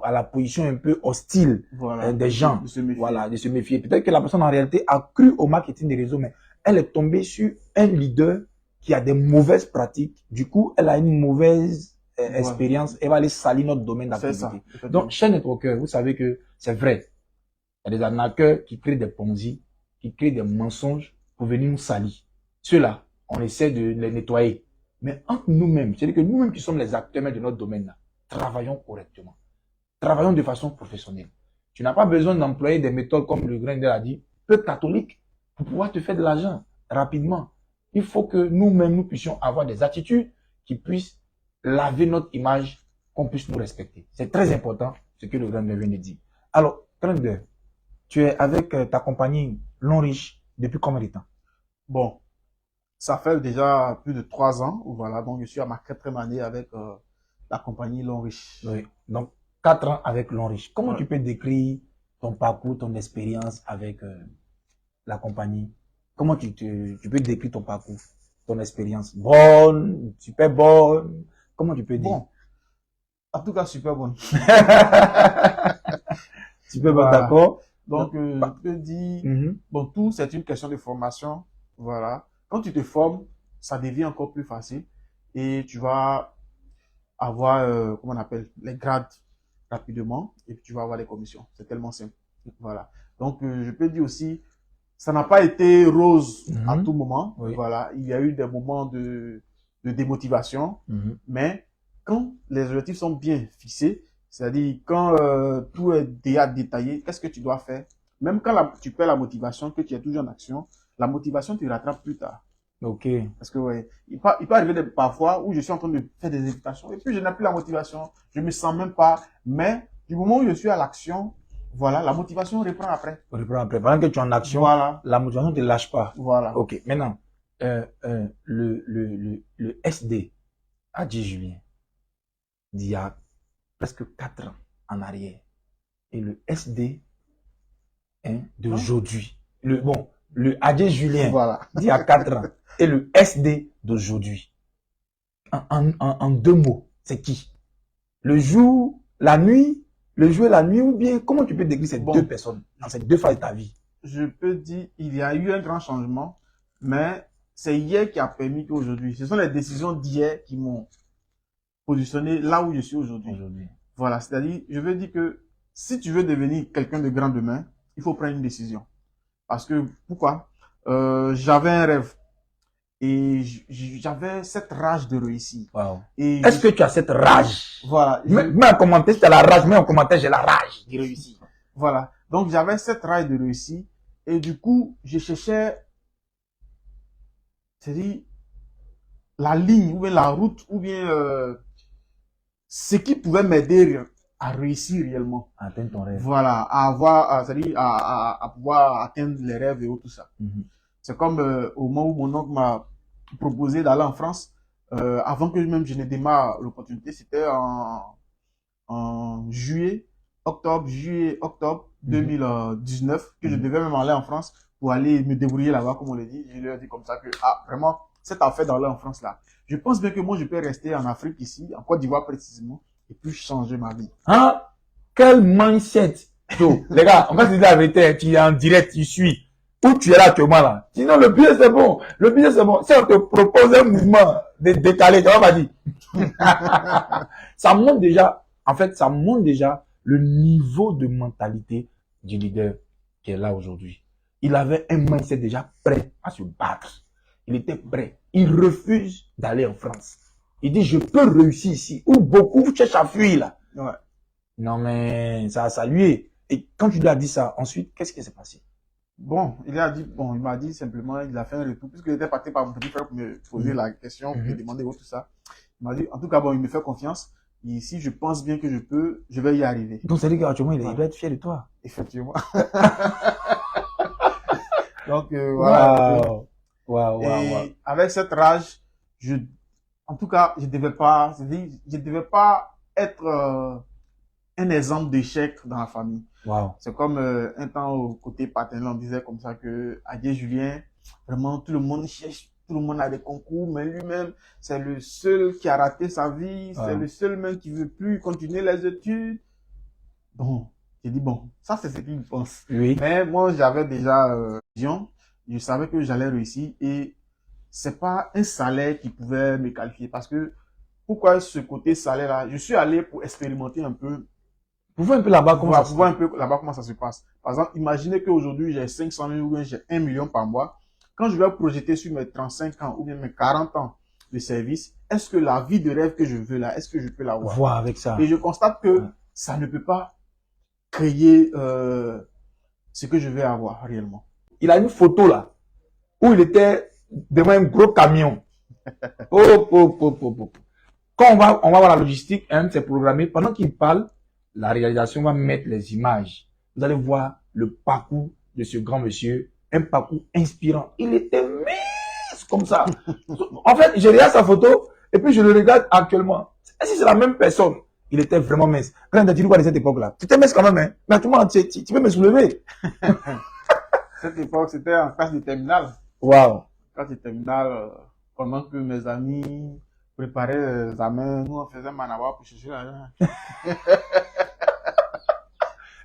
à la position un peu hostile des gens. De se méfier. Voilà, de se méfier. Peut-être que la personne en réalité a cru au marketing des réseaux, mais elle est tombée sur un leader qui a des mauvaises pratiques. Du coup, elle a une mauvaise expérience. Elle va aller salir notre domaine d'activité. Donc, chez networker, vous savez que c'est vrai. Il y a des arnaqueurs qui créent des ponzi, qui créent des mensonges pour venir nous salir. Ceux-là, on essaie de les nettoyer. Mais entre nous-mêmes, c'est-à-dire que nous-mêmes qui sommes les acteurs de notre domaine là, travaillons correctement. Travaillons de façon professionnelle. Tu n'as pas besoin d'employer des méthodes comme le Grindr a dit, peu catholique, pour pouvoir te faire de l'argent rapidement. Il faut que nous-mêmes, nous puissions avoir des attitudes qui puissent laver notre image, qu'on puisse nous respecter. C'est très important ce que le Grindr vient de dire. Alors, Grindr, tu es avec ta compagnie Lonriche depuis combien de temps? Bon, ça fait déjà plus de 3 ans. Voilà, donc je suis à ma 4e année avec la compagnie Lonriche. Oui, donc 4 ans avec Lonriche. Comment tu peux décrire ton parcours, ton expérience avec la compagnie? Comment tu peux décrire ton parcours, ton expérience? Bonne, super bonne? Comment tu peux dire? Bon, en tout cas, super bonne. Super bonne, d'accord. Donc, je peux dire, bon, tout, c'est une question de formation. Voilà. Quand tu te formes, ça devient encore plus facile et tu vas avoir, comment on appelle, les grades rapidement et puis tu vas avoir les commissions. C'est tellement simple. Voilà. Donc, je peux dire aussi, ça n'a pas été rose à tout moment. Oui. Voilà. Il y a eu des moments de démotivation, mais quand les objectifs sont bien fixés, c'est-à-dire quand tout est déjà détaillé, qu'est-ce que tu dois faire? Même quand tu perds la motivation, que tu es toujours en action, la motivation te rattrape plus tard. Ok. Parce que ouais, il peut arriver parfois où je suis en train de faire des invitations et puis je n'ai plus la motivation, je me sens même pas, mais du moment où je suis à l'action, voilà, la motivation reprend après. Reprend après. Pendant que tu es en action, voilà, la motivation ne te lâche pas. Voilà. Ok. Maintenant, le SD, Adji Julien, d'il y a presque 4 ans en arrière, et le SD d'aujourd'hui, le Adji Julien, voilà, d'il y a 4 ans, et le SD d'aujourd'hui, en 2 mots, c'est qui? Le jour, la nuit, le jour et la nuit, ou bien comment tu peux décrire ces 2 personnes dans ces 2 phases de ta vie? Je peux dire, il y a eu un grand changement, mais c'est hier qui a permis qu'aujourd'hui, ce sont les décisions d'hier qui m'ont positionné là où je suis aujourd'hui. Voilà, c'est-à-dire, je veux dire que si tu veux devenir quelqu'un de grand demain, il faut prendre une décision. Parce que, pourquoi? J'avais un rêve. Et j'avais cette rage de réussir. Wow. Et Est-ce que tu as cette rage? voilà. Mets un commentaire si tu as la rage, mets un commentaire, j'ai la rage de réussir. Voilà. Donc, j'avais cette rage de réussir. Et du coup, je cherchais, c'est-à-dire, la ligne, ou bien la route, ou bien ce qui pouvait m'aider à réussir réellement. Atteins ton rêve. Voilà, à avoir, c'est-à-dire à pouvoir atteindre les rêves et tout ça. C'est comme au moment où mon oncle m'a proposé d'aller en France, avant que même je ne démarre l'opportunité, c'était en juillet-octobre 2019, que je devais même aller en France pour aller me débrouiller là-bas, comme on l'a dit. Je leur ai dit comme ça que, ah, vraiment, cette affaire d'aller en France là, je pense bien que moi, je peux rester en Afrique ici, en Côte d'Ivoire précisément, et puis changer ma vie. Hein? Quel mindset! Yo, les gars, on va se dire la vérité, tu es en direct, tu suis. Où tu es là actuellement là? Sinon, le billet c'est bon. Le billet c'est bon. Si on te propose un mouvement décalé, tu vas pas dire. Ça montre déjà, en fait, ça montre déjà le niveau de mentalité du leader qui est là aujourd'hui. Il avait un mindset déjà prêt à se battre. Il était prêt. Il refuse d'aller en France. Il dit, je peux réussir ici. Où beaucoup cherchent à fuir là. Ouais. Non mais, ça lui est. Et quand tu lui as dit ça, ensuite, qu'est-ce qui s'est passé? Bon, il m'a dit simplement, il a fait un retour, puisqu'il était parti par mon petit frère pour me poser la question, pour me demander tout ça. Il m'a dit, en tout cas, bon, il me fait confiance. Et si je pense bien que je peux, je vais y arriver. Donc, c'est-à-dire qu'actuellement, il doit être fier de toi. Effectivement. Donc, voilà. Wow. Et avec cette rage, en tout cas, je devais pas être un exemple d'échec dans la famille. Wow. C'est comme un temps au côté paternel, on disait comme ça que Adjé Julien, vraiment tout le monde cherche, tout le monde a des concours, mais lui-même, c'est le seul qui a raté sa vie, c'est le seul même qui veut plus continuer les études. Bon, j'ai dit bon, ça c'est ce qu'il pense. Oui. Mais moi, j'avais déjà vision, je savais que j'allais réussir et c'est pas un salaire qui pouvait me qualifier parce que pourquoi ce côté salaire-là? Je suis allé pour expérimenter un peu. Pour voir un peu là-bas comment ça se passe. Par exemple, imaginez qu'aujourd'hui j'ai 500 000 ou bien j'ai 1 million par mois. Quand je vais projeter sur mes 35 ans ou bien mes 40 ans de service, est-ce que la vie de rêve que je veux là, est-ce que je peux l'avoir? Voir avec ça. Et je constate que ça ne peut pas créer ce que je vais avoir réellement. Il a une photo là où il était devant un gros camion. Quand on va voir la logistique, c'est programmé. Pendant qu'il parle, la réalisation va mettre les images. Vous allez voir le parcours de ce grand monsieur, un parcours inspirant. Il était mince comme ça. En fait, je regarde sa photo et puis je le regarde actuellement. Est-ce que c'est la même personne? Il était vraiment mince. Quand tu vois de cette époque-là, tu étais mince quand même, hein? Mais à tout le monde, tu peux me soulever. Cette époque, c'était en classe de terminale. Wow. Classe de terminale, pendant que mes amis préparaient les examens, nous on faisait manawa pour chercher l'argent.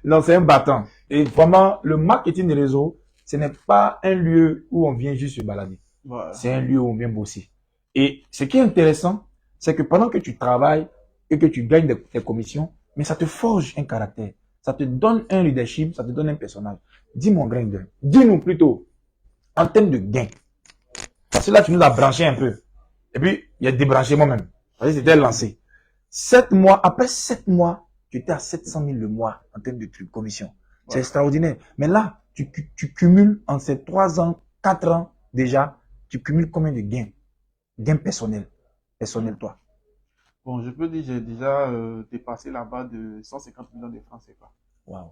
Non, c'est un battant. Et vraiment, le marketing des réseaux, ce n'est pas un lieu où on vient juste se balader. Voilà. C'est un lieu où on vient bosser. Et ce qui est intéressant, c'est que pendant que tu travailles et que tu gagnes tes commissions, mais ça te forge un caractère. Ça te donne un leadership, ça te donne un personnage. Dis mon Grinder, dis-nous plutôt, en termes de gains. Parce que là, tu nous as branché un peu. Et puis, il y a débranché moi-même. Parce que c'était lancé. 7 mois, après 7 mois, tu étais à 700 000 le mois en termes de commission. C'est extraordinaire. Mais là, tu cumules en ces 3 ans, 4 ans déjà, tu cumules combien de gains? Gains personnels. Personnels, toi. Bon, je peux dire, j'ai déjà dépassé là-bas de 150 millions de francs CFA. Waouh.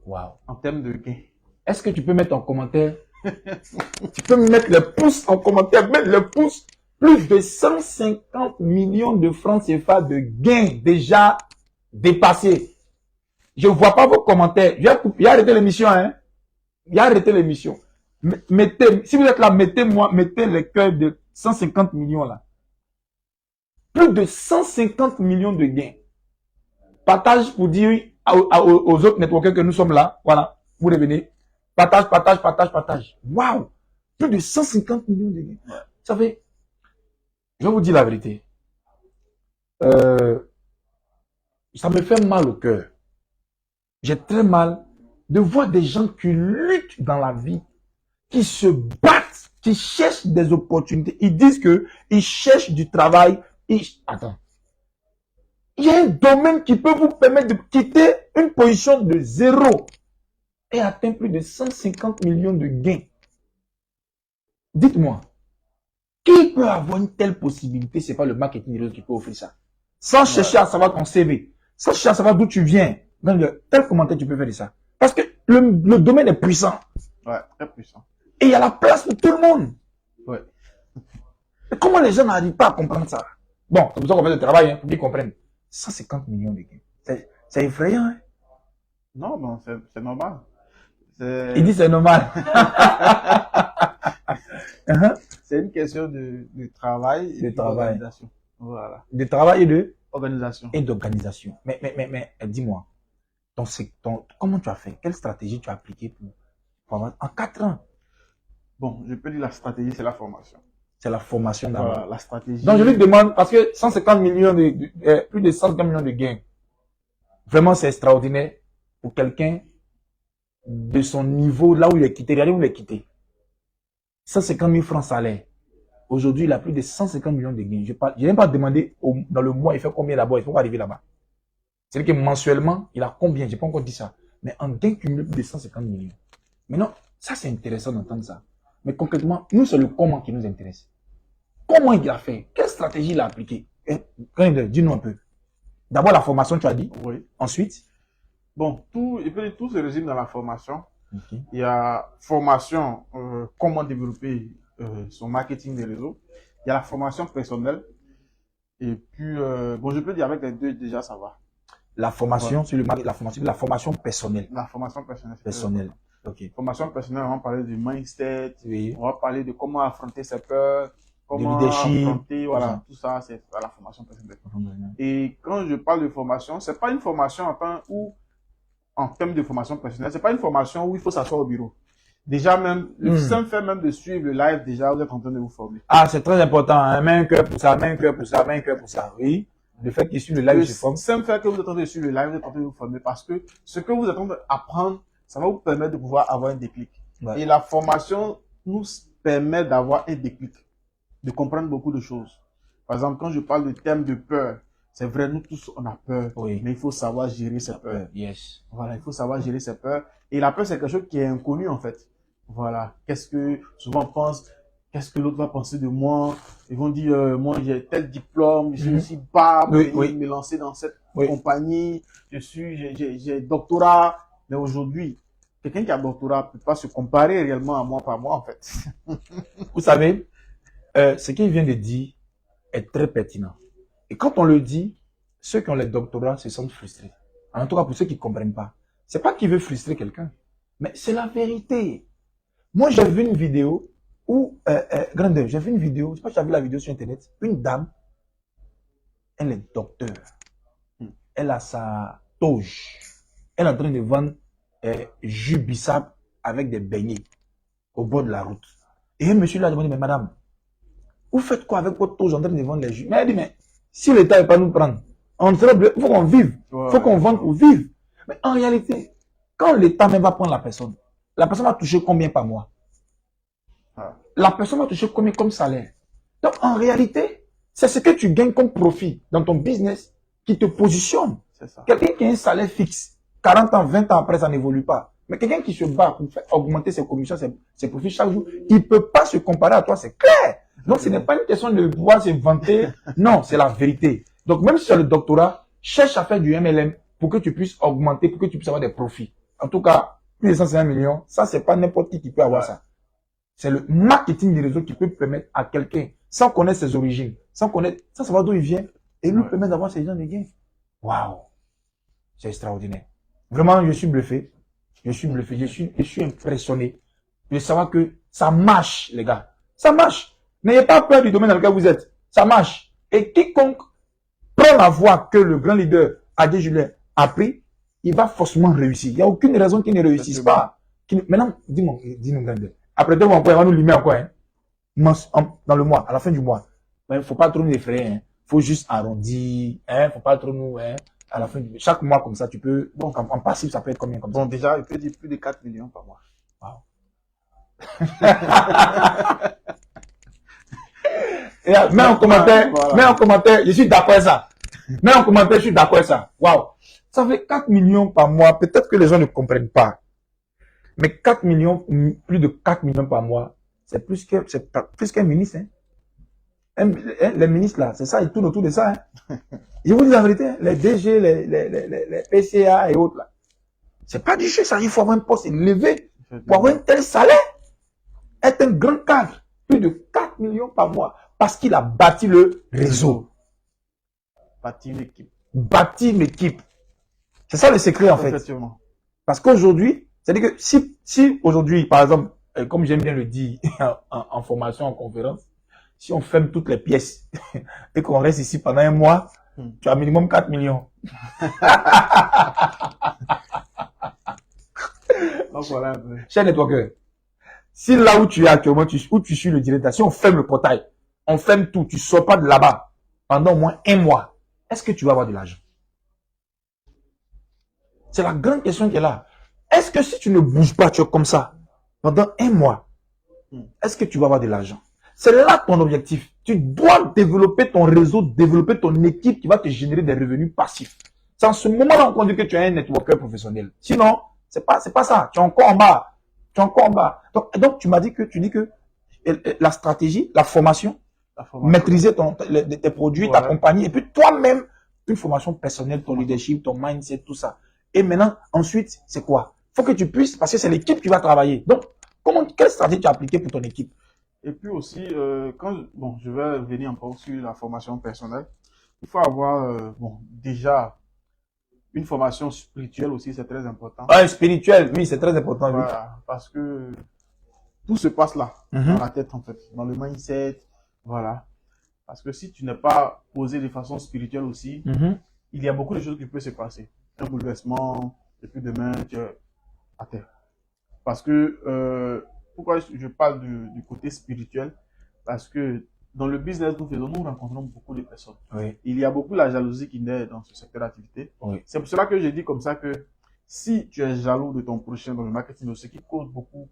Waouh. En termes de gains. Est-ce que tu peux mettre en commentaire? Tu peux mettre le pouce en commentaire, mettre le pouce. Plus de 150 millions de francs CFA de gains déjà dépassés. Je ne vois pas vos commentaires. Il a arrêté l'émission, hein. Il a arrêté l'émission. Mettez, si vous êtes là, mettez les cœurs de 150 millions là. Plus de 150 millions de gains. Partage pour dire aux autres networkers que nous sommes là. Voilà. Vous revenez. Partage. Waouh! Plus de 150 millions de gains. Vous savez, je vais vous dire la vérité. Ça me fait mal au cœur. J'ai très mal de voir des gens qui luttent dans la vie, qui se battent qui cherchent des opportunités. Ils disent qu'ils cherchent du travail. Attends. Il y a un domaine qui peut vous permettre de quitter une position de 0 et atteindre plus de 150 millions de gains. Dites-moi, qui peut avoir une telle possibilité? Ce n'est pas le marketing de réseau qui peut offrir ça. Sans chercher à savoir ton CV, sans chercher à savoir d'où tu viens. Quel commentaire tu peux faire de ça? Parce que le domaine est puissant. Ouais, très puissant. Et il y a la place pour tout le monde. Ouais. Mais comment les gens n'arrivent pas à comprendre ça? Bon, c'est pour ça qu'on fait le travail, hein, pour qu'ils comprennent. 150 millions de gains. C'est effrayant, hein? Non, bon, c'est normal. Il dit c'est normal. C'est une question de travail et d'organisation. Voilà. De travail et de organisation. Et d'organisation. Mais dis-moi, comment tu as fait? Quelle stratégie tu as appliquée pour avoir en 4 ans? Bon, je peux dire la stratégie, c'est la formation. C'est la formation d'abord. Voilà, la stratégie. Donc je lui demande, parce que 150 millions plus de 150 millions de gains, vraiment c'est extraordinaire pour quelqu'un de son niveau, là où il est quitté. Regardez où il est quitté. 150 000 francs salaire. Aujourd'hui, il a plus de 150 millions de gains. Je n'ai même pas demandé dans le mois, il fait combien là-bas, il faut arriver là-bas. C'est-à-dire que mensuellement, il a combien, je n'ai pas encore dit ça. Mais en gain cumulé, plus de 150 millions. Maintenant, ça c'est intéressant d'entendre ça. Mais concrètement, nous, c'est le comment qui nous intéresse. Comment il a fait? Quelle stratégie il a appliquée? Dis-nous un peu. D'abord, la formation, tu as dit. Oui. Ensuite? Bon, tout se résume dans la formation. Okay. Il y a formation, comment développer son marketing des réseaux. Il y a la formation personnelle. Et puis, bon, je peux dire avec les deux, déjà, ça va. La formation sur le marketing, la formation personnelle. La formation personnelle. Personnelle. Ok. Formation personnelle, on va parler du mindset. Oui. On va parler de comment affronter ses peurs. Comment affronter, voilà, tout ça, c'est la formation personnelle. Et quand je parle de formation, c'est pas une formation en termes de formation personnelle, c'est pas une formation où il faut s'asseoir au bureau. Déjà même, le simple fait même de suivre le live, déjà, vous êtes en train de vous former. Ah, c'est très important, hein? Main, cœur pour ça, main, cœur pour ça, main, cœur pour ça. Oui. Le fait qu'il suit le live, se forme. Le simple fait que vous êtes en train de suivre le live, vous êtes en train de vous former parce que ce que vous êtes en train d'apprendre, ça va vous permettre de pouvoir avoir un déclic. Ouais. Et la formation nous permet d'avoir un déclic, de comprendre beaucoup de choses. Par exemple, quand je parle de thème de peur, c'est vrai, nous tous, on a peur, oui. Mais il faut savoir gérer ses peurs. Yes. Voilà, il faut savoir gérer ses peurs. Et la peur, c'est quelque chose qui est inconnu, en fait. Voilà. Qu'est-ce que, souvent, on pense, qu'est-ce que l'autre va penser de moi? Ils vont dire, moi, j'ai tel diplôme, je suis aussi bas, me lancer dans cette compagnie, j'ai doctorat. Mais aujourd'hui, quelqu'un qui a doctorat ne peut pas se comparer réellement à moi par moi, en fait. Vous savez, ce qu'il vient de dire est très pertinent. Et quand on le dit, ceux qui ont les doctorats se sentent frustrés. En tout cas, pour ceux qui ne comprennent pas. C'est pas qu'il veut frustrer quelqu'un, mais c'est la vérité. Moi, j'ai vu une vidéo où, grandeur, j'ai vu une vidéo, je sais pas si tu as vu la vidéo sur Internet, une dame, elle est docteur. Elle a sa toge. Elle est en train de vendre jus bissap avec des beignets au bord de la route. Et un monsieur lui a demandé, mais madame, vous faites quoi avec votre toge en train de vendre les jus? Mais elle dit, mais si l'État ne veut pas nous prendre, il faut qu'on vive. Il faut qu'on vende pour vivre. Mais en réalité, quand l'État même va prendre la personne va toucher combien par mois? La personne va toucher combien comme salaire? Donc, en réalité, c'est ce que tu gagnes comme profit dans ton business qui te positionne. Quelqu'un qui a un salaire fixe, 40 ans, 20 ans après, ça n'évolue pas. Mais quelqu'un qui se bat pour faire augmenter ses commissions, ses profits chaque jour, il ne peut pas se comparer à toi, c'est clair. Donc, ce n'est pas une question de pouvoir se vanter. Non, c'est la vérité. Donc, même si tu as le doctorat, cherche à faire du MLM pour que tu puisses augmenter, pour que tu puisses avoir des profits. En tout cas, plus de 150 millions, ça, c'est pas n'importe qui peut avoir ça. C'est le marketing des réseaux qui peut permettre à quelqu'un, sans connaître ses origines, sans savoir d'où il vient, et lui permettre d'avoir ces gens de gains. Waouh! C'est extraordinaire. Vraiment, je suis bluffé. Je suis impressionné de savoir que ça marche, les gars. Ça marche. N'ayez pas peur du domaine dans lequel vous êtes. Ça marche. Et quiconque prend la voie que le grand leader Adjei Julien a pris, il va forcément réussir. Il n'y a aucune raison qu'il ne réussisse pas. Maintenant, dis-nous, grandeur. Après 2 mois, on va nous limer à quoi, hein? Dans le mois, à la fin du mois. Il ne faut pas trop nous effrayer, hein. Faut juste arrondir, hein. Faut pas trop nous, hein. À la fin du chaque mois, comme ça, tu peux, bon, en passif, ça peut être combien comme ça? Bon, déjà, il peut dire plus de 4 millions par mois. Wow. Et mets en commentaire, Voilà. mets en commentaire, je suis d'accord avec ça. Mets en commentaire, je suis d'accord avec ça. Waouh. Ça fait 4 millions par mois. Peut-être que les gens ne comprennent pas. Mais 4 millions, plus de 4 millions par mois, c'est plus qu'un ministre. Hein. Les ministres là, c'est ça, ils tournent autour de ça. Hein. Je vous dis la vérité, les DG, les PCA et autres là. C'est pas du jeu, ça. Il faut avoir un poste élevé pour avoir un tel salaire. Être un grand cadre, plus de 4 millions par mois, parce qu'il a bâti le réseau. Bâtir une équipe. Bâti une équipe. C'est ça le secret en fait. Effectivement. Parce qu'aujourd'hui, c'est-à-dire que si aujourd'hui, par exemple, comme j'aime bien le dire en formation, en conférence, si on ferme toutes les pièces et qu'on reste ici pendant un mois, tu as minimum 4 millions. Donc voilà un peu. Cher networker, si là où tu es actuellement, où tu suis le directeur, si on ferme le portail, on ferme tout, tu ne sors pas de là-bas pendant au moins un mois, est-ce que tu vas avoir de l'argent? C'est la grande question qui est là. Est-ce que si tu ne bouges pas, tu es comme ça pendant un mois, est-ce que tu vas avoir de l'argent? C'est là ton objectif. Tu dois développer ton réseau, développer ton équipe qui va te générer des revenus passifs. C'est en ce moment-là qu'on dit que tu es un networker professionnel. Sinon, c'est pas ça. Tu es encore en bas. Tu es encore en bas. Donc tu dis que la stratégie, la formation, maîtriser tes produits, ta compagnie, et puis toi-même, une formation personnelle, ton leadership, ton mindset, tout ça. Et maintenant, ensuite, c'est quoi? Il faut que tu puisses, parce que c'est l'équipe qui va travailler. Donc, quelle stratégie tu as appliquée pour ton équipe? Et puis aussi, je vais venir encore sur la formation personnelle. Il faut avoir, déjà, une formation spirituelle aussi, c'est très important. Ah, spirituelle, oui, c'est très important. Voilà, oui. parce que tout se passe là, dans la tête en fait, dans le mindset, voilà. Parce que si tu n'es pas posé de façon spirituelle aussi, il y a beaucoup de choses qui peuvent se passer. Un bouleversement, et puis demain, tu es à terre. Parce que, pourquoi je parle du côté spirituel? Parce que dans le business que nous faisons, nous rencontrons beaucoup de personnes. Oui. Il y a beaucoup la jalousie qui naît dans ce secteur d'activité. Oui. C'est pour cela que j'ai dit comme ça que si tu es jaloux de ton prochain dans le marketing, ce qui cause beaucoup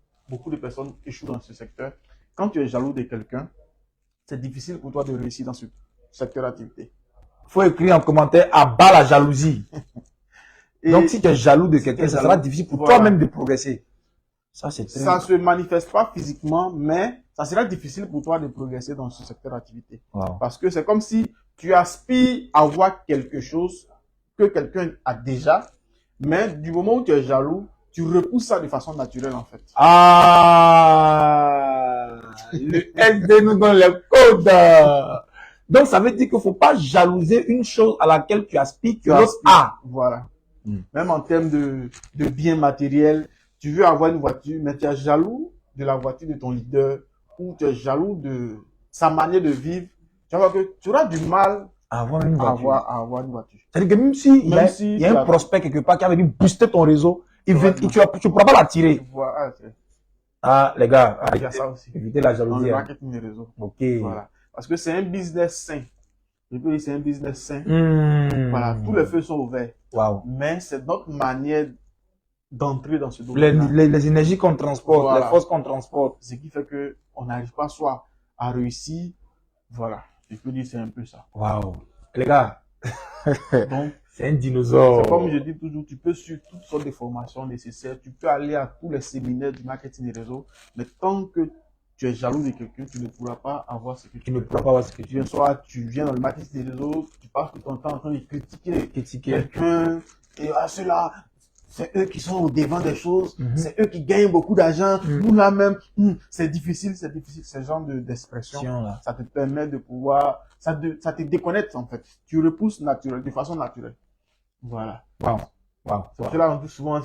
de personnes échouent dans ce secteur, quand tu es jaloux de quelqu'un, c'est difficile pour toi de réussir dans ce secteur d'activité. Il faut écrire en commentaire à bas la jalousie. Donc si tu es jaloux de quelqu'un, ça sera difficile pour toi-même de progresser. Ça ne se manifeste pas physiquement, mais ça sera difficile pour toi de progresser dans ce secteur d'activité. Wow. Parce que c'est comme si tu aspires à avoir quelque chose que quelqu'un a déjà, mais du moment où tu es jaloux, tu repousses ça de façon naturelle en fait. Ah, le SD nous donne les codes. Donc ça veut dire qu'il ne faut pas jalouser une chose à laquelle tu aspires, tu as. Voilà. Même en termes de biens matériels, tu veux avoir une voiture, mais tu es jaloux de la voiture de ton leader ou tu es jaloux de sa manière de vivre. Tu vas voir que tu auras du mal à avoir une voiture. C'est-à-dire que même s'il y a un prospect quelque part qui a venu booster ton réseau, tu ne pourras pas l'attirer. Les gars, évitez la jalousie. Dans le marketing des réseaux. Ok. Voilà. Parce que c'est un business sain. Je peux dire c'est un business sain. Voilà, tous les feux sont ouverts. Wow. Mais c'est notre manière d'entrer dans ce domaine. Les énergies qu'on transporte, voilà. Les forces qu'on transporte. Ce qui fait que on n'arrive pas soit à réussir. Voilà. Je peux dire c'est un peu ça. Waouh. Les gars. Donc, c'est un dinosaure. C'est comme je dis toujours, tu peux suivre toutes sortes de formations nécessaires. Tu peux aller à tous les séminaires du marketing des réseaux. Mais tant que tu es jaloux de quelqu'un, tu ne pourras pas avoir ce que tu ne pourras pas avoir ce que tu veux. Soit tu viens dans le marketing des réseaux, tu passes tout ton temps en train de critiquer quelqu'un. Et ceux-là, c'est eux qui sont au devant des choses. C'est eux qui gagnent beaucoup d'argent. Nous là même, c'est difficile. Ce genre d'expression, ça te permet de pouvoir, ça te déconnecte en fait. Tu repousses de façon naturelle. Voilà. Wow. C'est pour cela on dit souvent,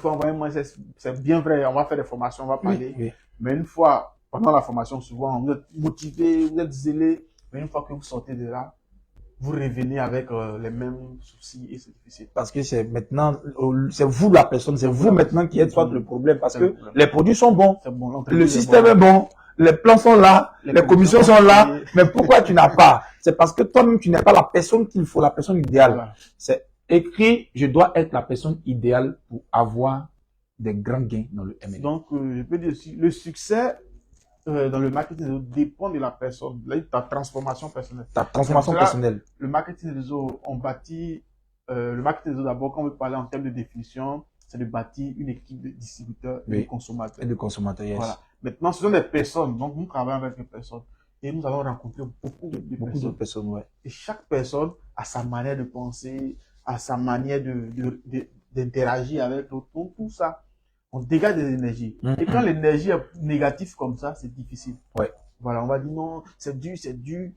c'est bien vrai, on va faire des formations, on va parler. Oui. Mais une fois, pendant la formation, souvent, vous êtes motivé, vous êtes zélé. Mais une fois que vous sortez de là, vous revenez avec les mêmes soucis et c'est difficile. Parce que c'est maintenant, c'est vous la personne, c'est vous maintenant qui êtes soit le problème. Parce que les produits sont bons, le système est bon, les plans sont là, les commissions sont là. Mais pourquoi tu n'as pas? C'est parce que toi-même, tu n'es pas la personne qu'il faut, la personne idéale. Voilà. C'est écrit, je dois être la personne idéale pour avoir des grands gains dans le M&A. Donc, je peux dire aussi, le succès dans le marketing réseau dépend de la personne, là, ta transformation personnelle. Ta transformation C'est pour cela, personnelle. Le marketing réseau, on bâtit, le marketing réseau d'abord, quand on veut parler en termes de définition, c'est de bâtir une équipe de distributeurs et Oui. de consommateurs. Et de consommateurs, yes. Voilà. Maintenant, ce sont des personnes, donc nous travaillons avec des personnes et nous allons rencontrer beaucoup de Beaucoup personnes. d'autres personnes, ouais. Et chaque personne a sa manière de penser, a sa manière d'interagir avec l'autre. Donc, tout ça, on dégage des énergies. Et quand l'énergie est négative comme ça, c'est difficile. Ouais. Voilà, on va dire non, c'est dur, c'est dur.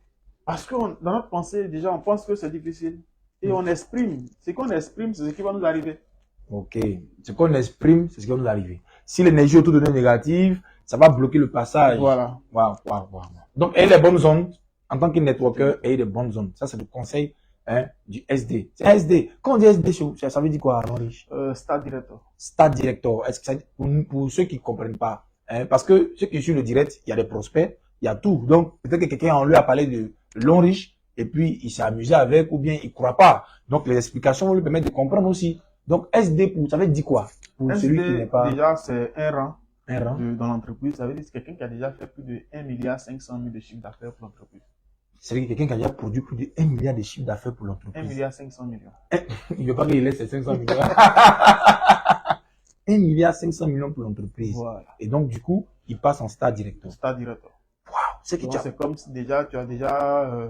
Parce que dans notre pensée, déjà, on pense que c'est difficile. Et on exprime. Ce qu'on exprime, c'est ce qui va nous arriver. Ok. Ce qu'on exprime, c'est ce qui va nous arriver. Si l'énergie autour de nous est négative, ça va bloquer le passage. Voilà. Wow. Donc, ayez les bonnes zones. En tant que networker, ayez les bonnes zones. Ça, c'est le conseil du SD. C'est SD. Quand on dit SD, ça veut dire quoi, Henri? Stade directeur. Stade directeur. Est-ce que ça, pour ceux qui ne comprennent pas, parce que ceux qui suivent le direct, il y a des prospects, il y a tout. Donc, peut-être que quelqu'un en lui a parlé de long riche et puis il s'est amusé avec ou bien il ne croit pas. Donc, les explications vont lui permettre de comprendre aussi. Donc, SD, ça veut dire quoi? Pour celui qui n'est pas. Déjà, c'est un rang. Dans l'entreprise. Ça veut dire que c'est quelqu'un qui a déjà fait plus de 1,5 milliard de chiffre d'affaires pour l'entreprise. C'est-à-dire quelqu'un qui a déjà produit plus de 1 milliard de chiffre d'affaires pour l'entreprise. 1,5 milliard. Il ne veut pas qu'il laisse ses 500 millions. 1 milliard 500 millions pour l'entreprise. Voilà. Et donc, du coup, il passe en stade directeur. Stade directeur. Waouh, C'est comme si déjà, tu as déjà,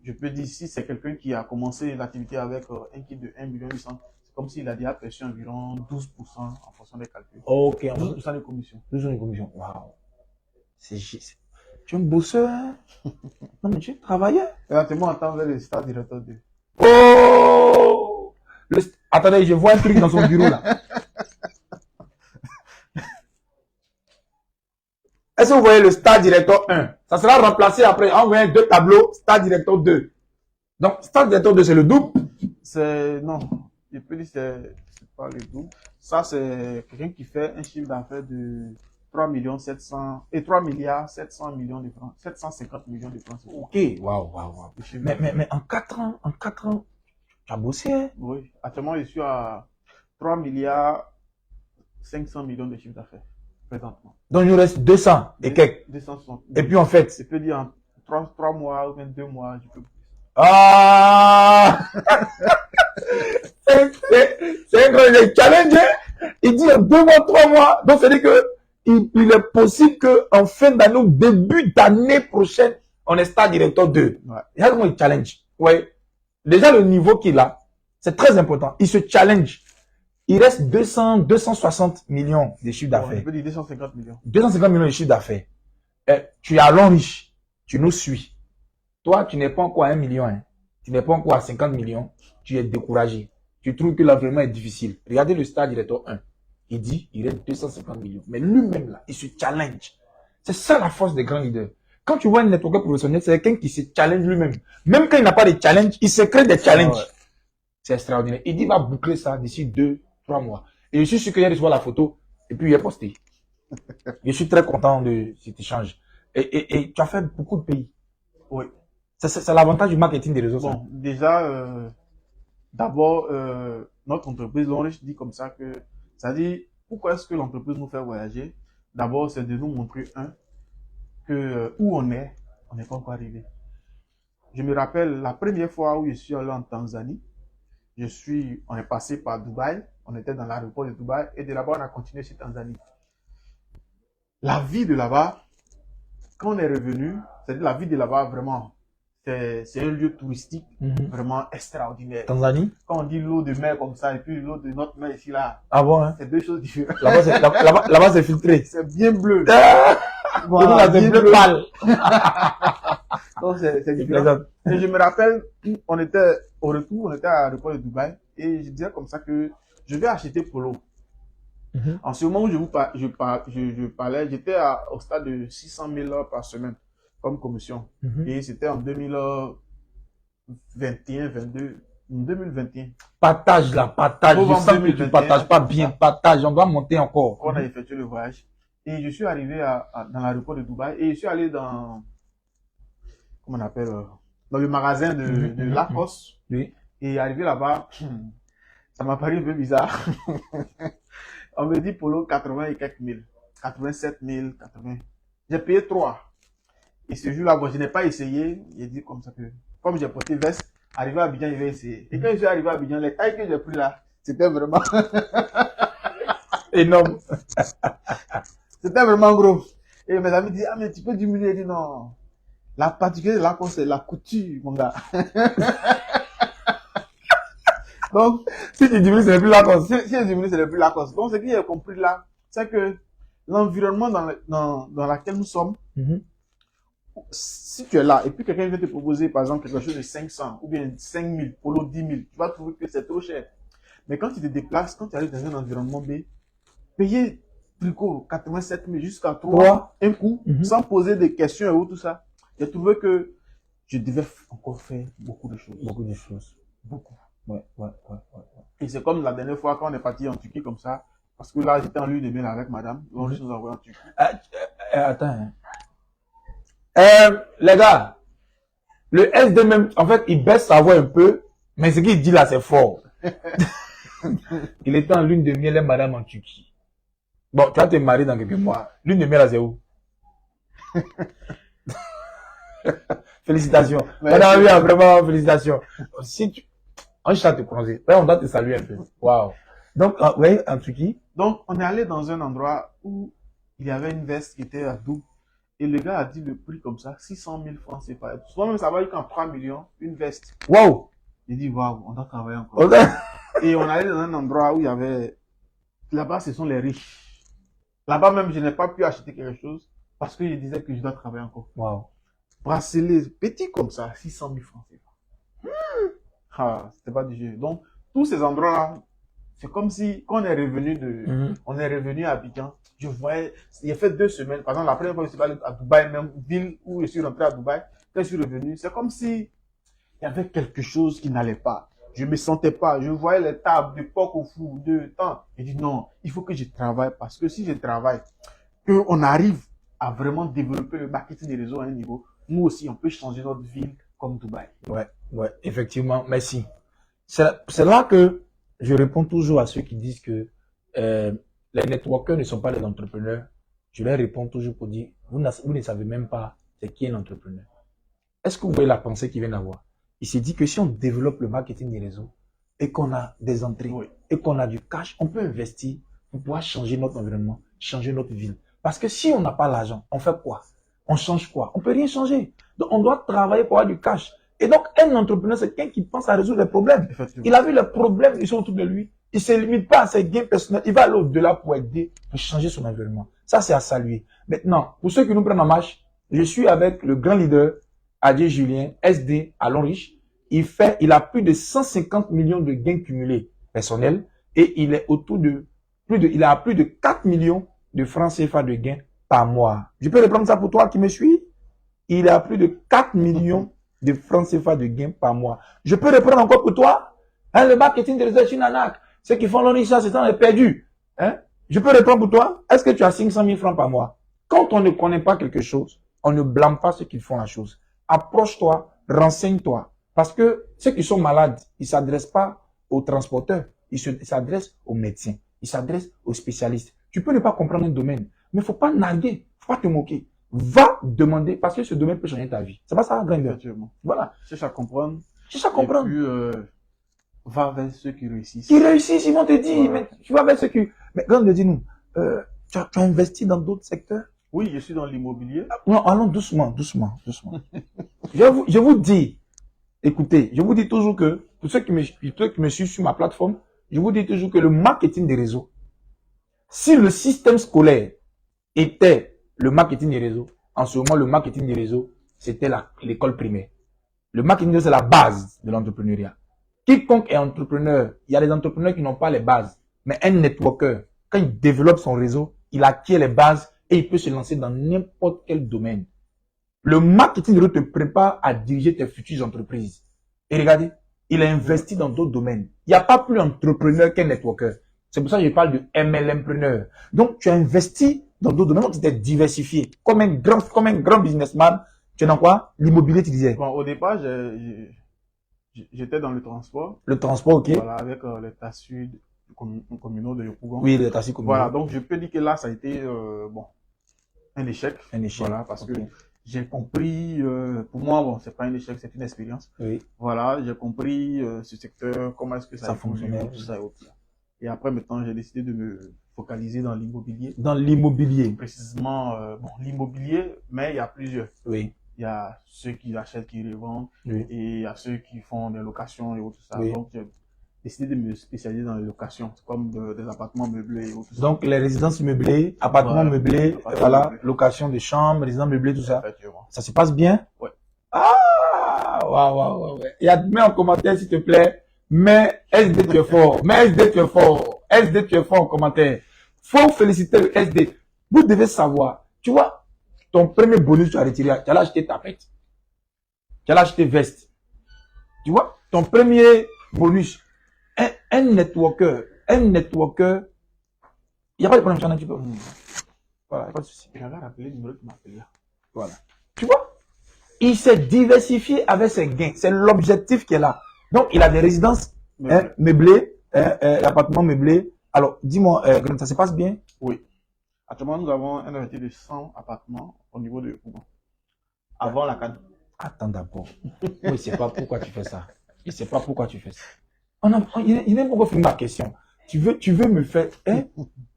je peux dire, si c'est quelqu'un qui a commencé l'activité avec un kit de 1,8 million, c'est comme s'il a déjà perçu environ 12% en fonction des calculs. Ok, 12% de commission. 12% de commission. Waouh. Tu es un bosseur, hein? Non, mais tu es travailleur. Exactement, en temps vers le stade directeur 2. Oh! Attendez, je vois un truc dans son bureau là. Est-ce que vous voyez le stade directeur 1? Ça sera remplacé après en voyant deux tableaux, stade directeur 2. Donc, stade directeur 2, c'est le double? Non, je peux dire c'est pas le double. Ça, c'est quelqu'un qui fait un chiffre d'affaires de 3 milliards 700 millions de francs, 750 millions de francs. Ok, waouh. Mais en 4 ans, tu as bossé, hein? Oui, actuellement, je suis à 3 milliards 500 millions de chiffre d'affaires, présentement. Donc, il nous reste 200 et quelques. 260. Et puis, en fait, Je peux dire en 3 mois ou même 2 mois, je peux. Ah! C'est un grand challenge, hein? Il dit en 2 mois, 3 mois. Donc, c'est-à-dire que il est possible qu'en fin d'année ou début d'année prochaine, on est stade directeur 2. Ouais. Regarde comment il challenge. Ouais. Déjà, le niveau qu'il a, c'est très important. Il se challenge. Il reste 260 millions de chiffre d'affaires. Je peux dire 250 millions. 250 millions de chiffre d'affaires. Tu es à long riche. Tu nous suis. Toi, tu n'es pas encore à 1 million. Hein. Tu n'es pas encore à 50 millions. Tu es découragé. Tu trouves que l'environnement est difficile. Regardez le stade directeur 1. Il dit, il reste 250 millions. Mais lui-même, là, il se challenge. C'est ça la force des grands leaders. Quand tu vois un networker professionnel, c'est quelqu'un qui se challenge lui-même. Même quand il n'a pas de challenge, il se crée des challenges. Ouais. C'est extraordinaire. Il dit, il va boucler ça d'ici 2-3 mois. Et je suis sûr qu'il a reçu la photo et puis il est posté. Je suis très content de cet échange. Et tu as fait beaucoup de pays. Oui. C'est l'avantage du marketing des réseaux sociaux. Bon, déjà, d'abord, notre entreprise, je dis comme ça que, ça dit, pourquoi est-ce que l'entreprise nous fait voyager? D'abord, c'est de nous montrer, que où on n'est pas encore arrivé. Je me rappelle la première fois où je suis allé en Tanzanie, on est passé par Dubaï, on était dans l'aéroport de Dubaï, et de là-bas, on a continué sur Tanzanie. La vie de là-bas, quand on est revenu, c'est-à-dire la vie de là-bas, vraiment, c'est un lieu touristique vraiment extraordinaire. Tanzanie? Quand on dit l'eau de mer comme ça, et puis l'eau de notre mer ici, là. Ah bon, hein? C'est deux choses différentes. Là-bas, c'est filtré. C'est bien bleu. Voilà, c'est bleu pâle. Donc, c'est différent. Et je me rappelle, on était au retour, on était à l'aéroport de Dubaï, et je disais comme ça que je vais acheter Polo. En ce moment où je parlais, j'étais au stade de 600 000 par semaine comme commission. Et c'était en 2021, 22, 2021. Partage là, partage. Je sens que tu partages pas bien. Partage, on doit monter encore. On a effectué le voyage. Et je suis arrivé dans l'aéroport de Dubaï et je suis allé dans, comment on appelle, dans le magasin de Lacoste. Oui. Et arrivé là-bas, ça m'a paru un peu bizarre. On me dit Polo 80 et quelques mille. 87 000, 80. J'ai payé 3. Et ce jour-là, bon, je n'ai pas essayé. J'ai dit comme ça que, comme j'ai porté veste, arrivé à Abidjan, je vais essayer. Et quand je suis arrivé à Abidjan, les tailles que j'ai pris là, c'était vraiment, Énorme. c'était vraiment gros. Et mes amis disent, ah, mais tu peux diminuer. Je dis, non. La particularité de Lacoste, c'est la couture, mon gars. Donc, Si tu diminues, c'est plus la cause. si je diminue, c'est le plus Lacoste. Donc, ce que j'ai compris là, c'est que l'environnement dans lequel nous sommes, si tu es là et puis quelqu'un vient te proposer par exemple quelque chose de 500 ou bien 5000, polo 10 000, tu vas trouver que c'est trop cher. Mais quand tu te déplaces, quand tu arrives dans un environnement B, payer tricot 87 000 jusqu'à 3 un coup, sans poser de questions et tout ça, j'ai trouvé que je devais encore faire beaucoup de choses. Beaucoup de choses. Beaucoup. Ouais. Et c'est comme la dernière fois quand on est parti en Turquie comme ça, parce que là j'étais en lune de miel avec madame, donc je nous envoie en Turquie. Attends. Hein. Les gars, le SD même, en fait, il baisse sa voix un peu, mais ce qu'il dit là, c'est fort. Il était en lune de miel et madame en Turquie. Bon, tu vas te marier dans quelques mois. Lune de miel là, c'est où? Félicitations. Madame, oui, vraiment, félicitations. Si tu... On cherche à te prononcer. On doit te saluer un peu. Waouh. Donc, oui, en Turquie. Donc, on est allé dans un endroit où il y avait une veste qui était à double. Et le gars a dit le prix comme ça, 600 000 francs, c'est pas. Souvent même ça va jusqu'à 3 millions, une veste. Waouh. J'ai dit, waouh, on doit travailler encore. Okay. Et on est allé dans un endroit où il y avait. Là-bas, ce sont les riches. Là-bas même, je n'ai pas pu acheter quelque chose parce que je disais que je dois travailler encore. Waouh. Bracelet petit comme ça, 600 000 francs, c'est pas. Ah, c'était pas du jeu. Donc, tous ces endroits-là, c'est comme si, quand on est revenu on est revenu à Abidjan, je voyais, il a fait 2 semaines, par exemple, la première fois que je suis allé à Dubaï, même ville où je suis rentré à Dubaï, quand je suis revenu, c'est comme si il y avait quelque chose qui n'allait pas. Je me sentais pas, je voyais les tables de porc au four, de temps. J'ai dit non, il faut que je travaille parce que si je travaille, qu'on arrive à vraiment développer le marketing des réseaux à un niveau, nous aussi, on peut changer notre ville comme Dubaï. Ouais, effectivement, merci. C'est là que je réponds toujours à ceux qui disent que les networkers ne sont pas les entrepreneurs. Je leur réponds toujours pour dire, vous ne savez même pas c'est qui est l'entrepreneur. Est-ce que vous voyez la pensée qu'il vient d'avoir? Il s'est dit que si on développe le marketing des réseaux et qu'on a des entrées et qu'on a du cash, on peut investir pour pouvoir changer notre environnement, changer notre ville. Parce que si on n'a pas l'argent, on fait quoi? On change quoi? On peut rien changer. Donc on doit travailler pour avoir du cash. Et donc, un entrepreneur, c'est quelqu'un qui pense à résoudre les problèmes. Il a vu les problèmes qui sont autour de lui. Il ne se limite pas à ses gains personnels. Il va aller au-delà pour aider, pour changer son environnement. Ça, c'est à saluer. Maintenant, pour ceux qui nous prennent en marche, je suis avec le grand leader, Adjé Julien, SD à Longriche. Il a plus de 150 millions de gains cumulés personnels et il est autour de il a plus de 4 millions de francs CFA de gains par mois. Je peux reprendre ça pour toi qui me suis? Il a plus de 4 millions de francs CFA de gains par mois. Je peux reprendre encore pour toi? Hein, le marketing de réseau est une arnaque. Ceux qui font l'enrichissement, c'est ça, on est perdu. Hein? Je peux reprendre pour toi? Est-ce que tu as 500 000 francs par mois? Quand on ne connaît pas quelque chose, on ne blâme pas ceux qui font la chose. Approche-toi, renseigne-toi. Parce que ceux qui sont malades, ils ne s'adressent pas aux transporteurs, ils s'adressent aux médecins, ils s'adressent aux spécialistes. Tu peux ne pas comprendre un domaine, mais il ne faut pas narguer, il ne faut pas te moquer. Va demander, parce que ce domaine peut changer ta vie. C'est pas ça, Grinder. Voilà. Cherche à comprendre. Cherche à comprendre. Et puis, va vers ceux qui réussissent. Qui réussissent, ils vont te dire, mais tu vas vers ceux qui... Mais Grinder, dis-nous, tu as investi dans d'autres secteurs? Oui, je suis dans l'immobilier. Non, allons doucement. je vous dis, écoutez, je vous dis toujours que, pour ceux qui me suivent sur ma plateforme, je vous dis toujours que le marketing des réseaux, si le système scolaire était le marketing des réseaux, en ce moment, le marketing des réseaux, c'était l'école primaire. Le marketing des réseaux, c'est la base de l'entrepreneuriat. Quiconque est entrepreneur, il y a des entrepreneurs qui n'ont pas les bases, mais un networker, quand il développe son réseau, il acquiert les bases et il peut se lancer dans n'importe quel domaine. Le marketing des réseaux te prépare à diriger tes futures entreprises. Et regardez, il a investi dans d'autres domaines. Il n'y a pas plus d'entrepreneur qu'un networker. C'est pour ça que je parle de MLMpreneur. Donc, tu as investi dans d'autres domaines, donc tu t'es diversifié. Comme un grand businessman, tu es dans quoi? L'immobilier, tu disais. Bon, au départ, j'étais dans le transport. Le transport, ok. Voilà, avec les taxis communaux de Yopougon. Oui, les taxis communaux. Voilà, donc je peux dire que là, ça a été, bon, un échec. Un échec. Voilà, parce Ok. que j'ai compris, pour moi, bon, c'est pas un échec, c'est une expérience. Oui. Voilà, j'ai compris ce secteur, comment est-ce que Ça ça évolue, fonctionnait. tout ça et autres. Et après, maintenant, j'ai décidé de me focaliser dans l'immobilier. Dans l'immobilier. Précisément, bon, l'immobilier, mais il y a plusieurs. Oui. Il y a ceux qui achètent, qui revendent, Oui. et il y a ceux qui font des locations et autres. Ça. Oui. Donc, j'ai décidé de me spécialiser dans les locations, comme des appartements meublés et autres. Donc, les résidences meublées, appartements Voilà. meublés, Appartements voilà, meublés. location de chambres, résidences meublées, tout ça. Effectivement. Ça se passe bien? Ouais. Ah! Waouh, waouh, waouh. Mets en commentaire, s'il te plaît. Mais SD, tu es fort. Mais SD, tu es fort. SD, tu es fort en commentaire. Faut féliciter le SD. Vous devez savoir, tu vois, ton premier bonus, tu as retiré, tu as acheté tapette. Tu as acheté veste. Tu vois, ton premier bonus, un networker, il n'y a pas de problème, j'en ai un petit peu. Voilà, pas de souci. J'avais rappelé le numéro qui m'appelait là. Voilà. Tu vois, il s'est diversifié avec ses gains. C'est l'objectif qui est là. Donc, il a des résidences meublées, appartements meublés. Alors, dis-moi, ça se passe bien? Oui. Actuellement, nous avons un invité de 100 appartements au niveau de Kouban. Avant la canne. Attends d'abord. Moi, il ne sait pas pourquoi tu fais ça. Il ne sait pas pourquoi tu fais ça. Il n'est pas encore fini ma question. Tu veux me faire... Hein?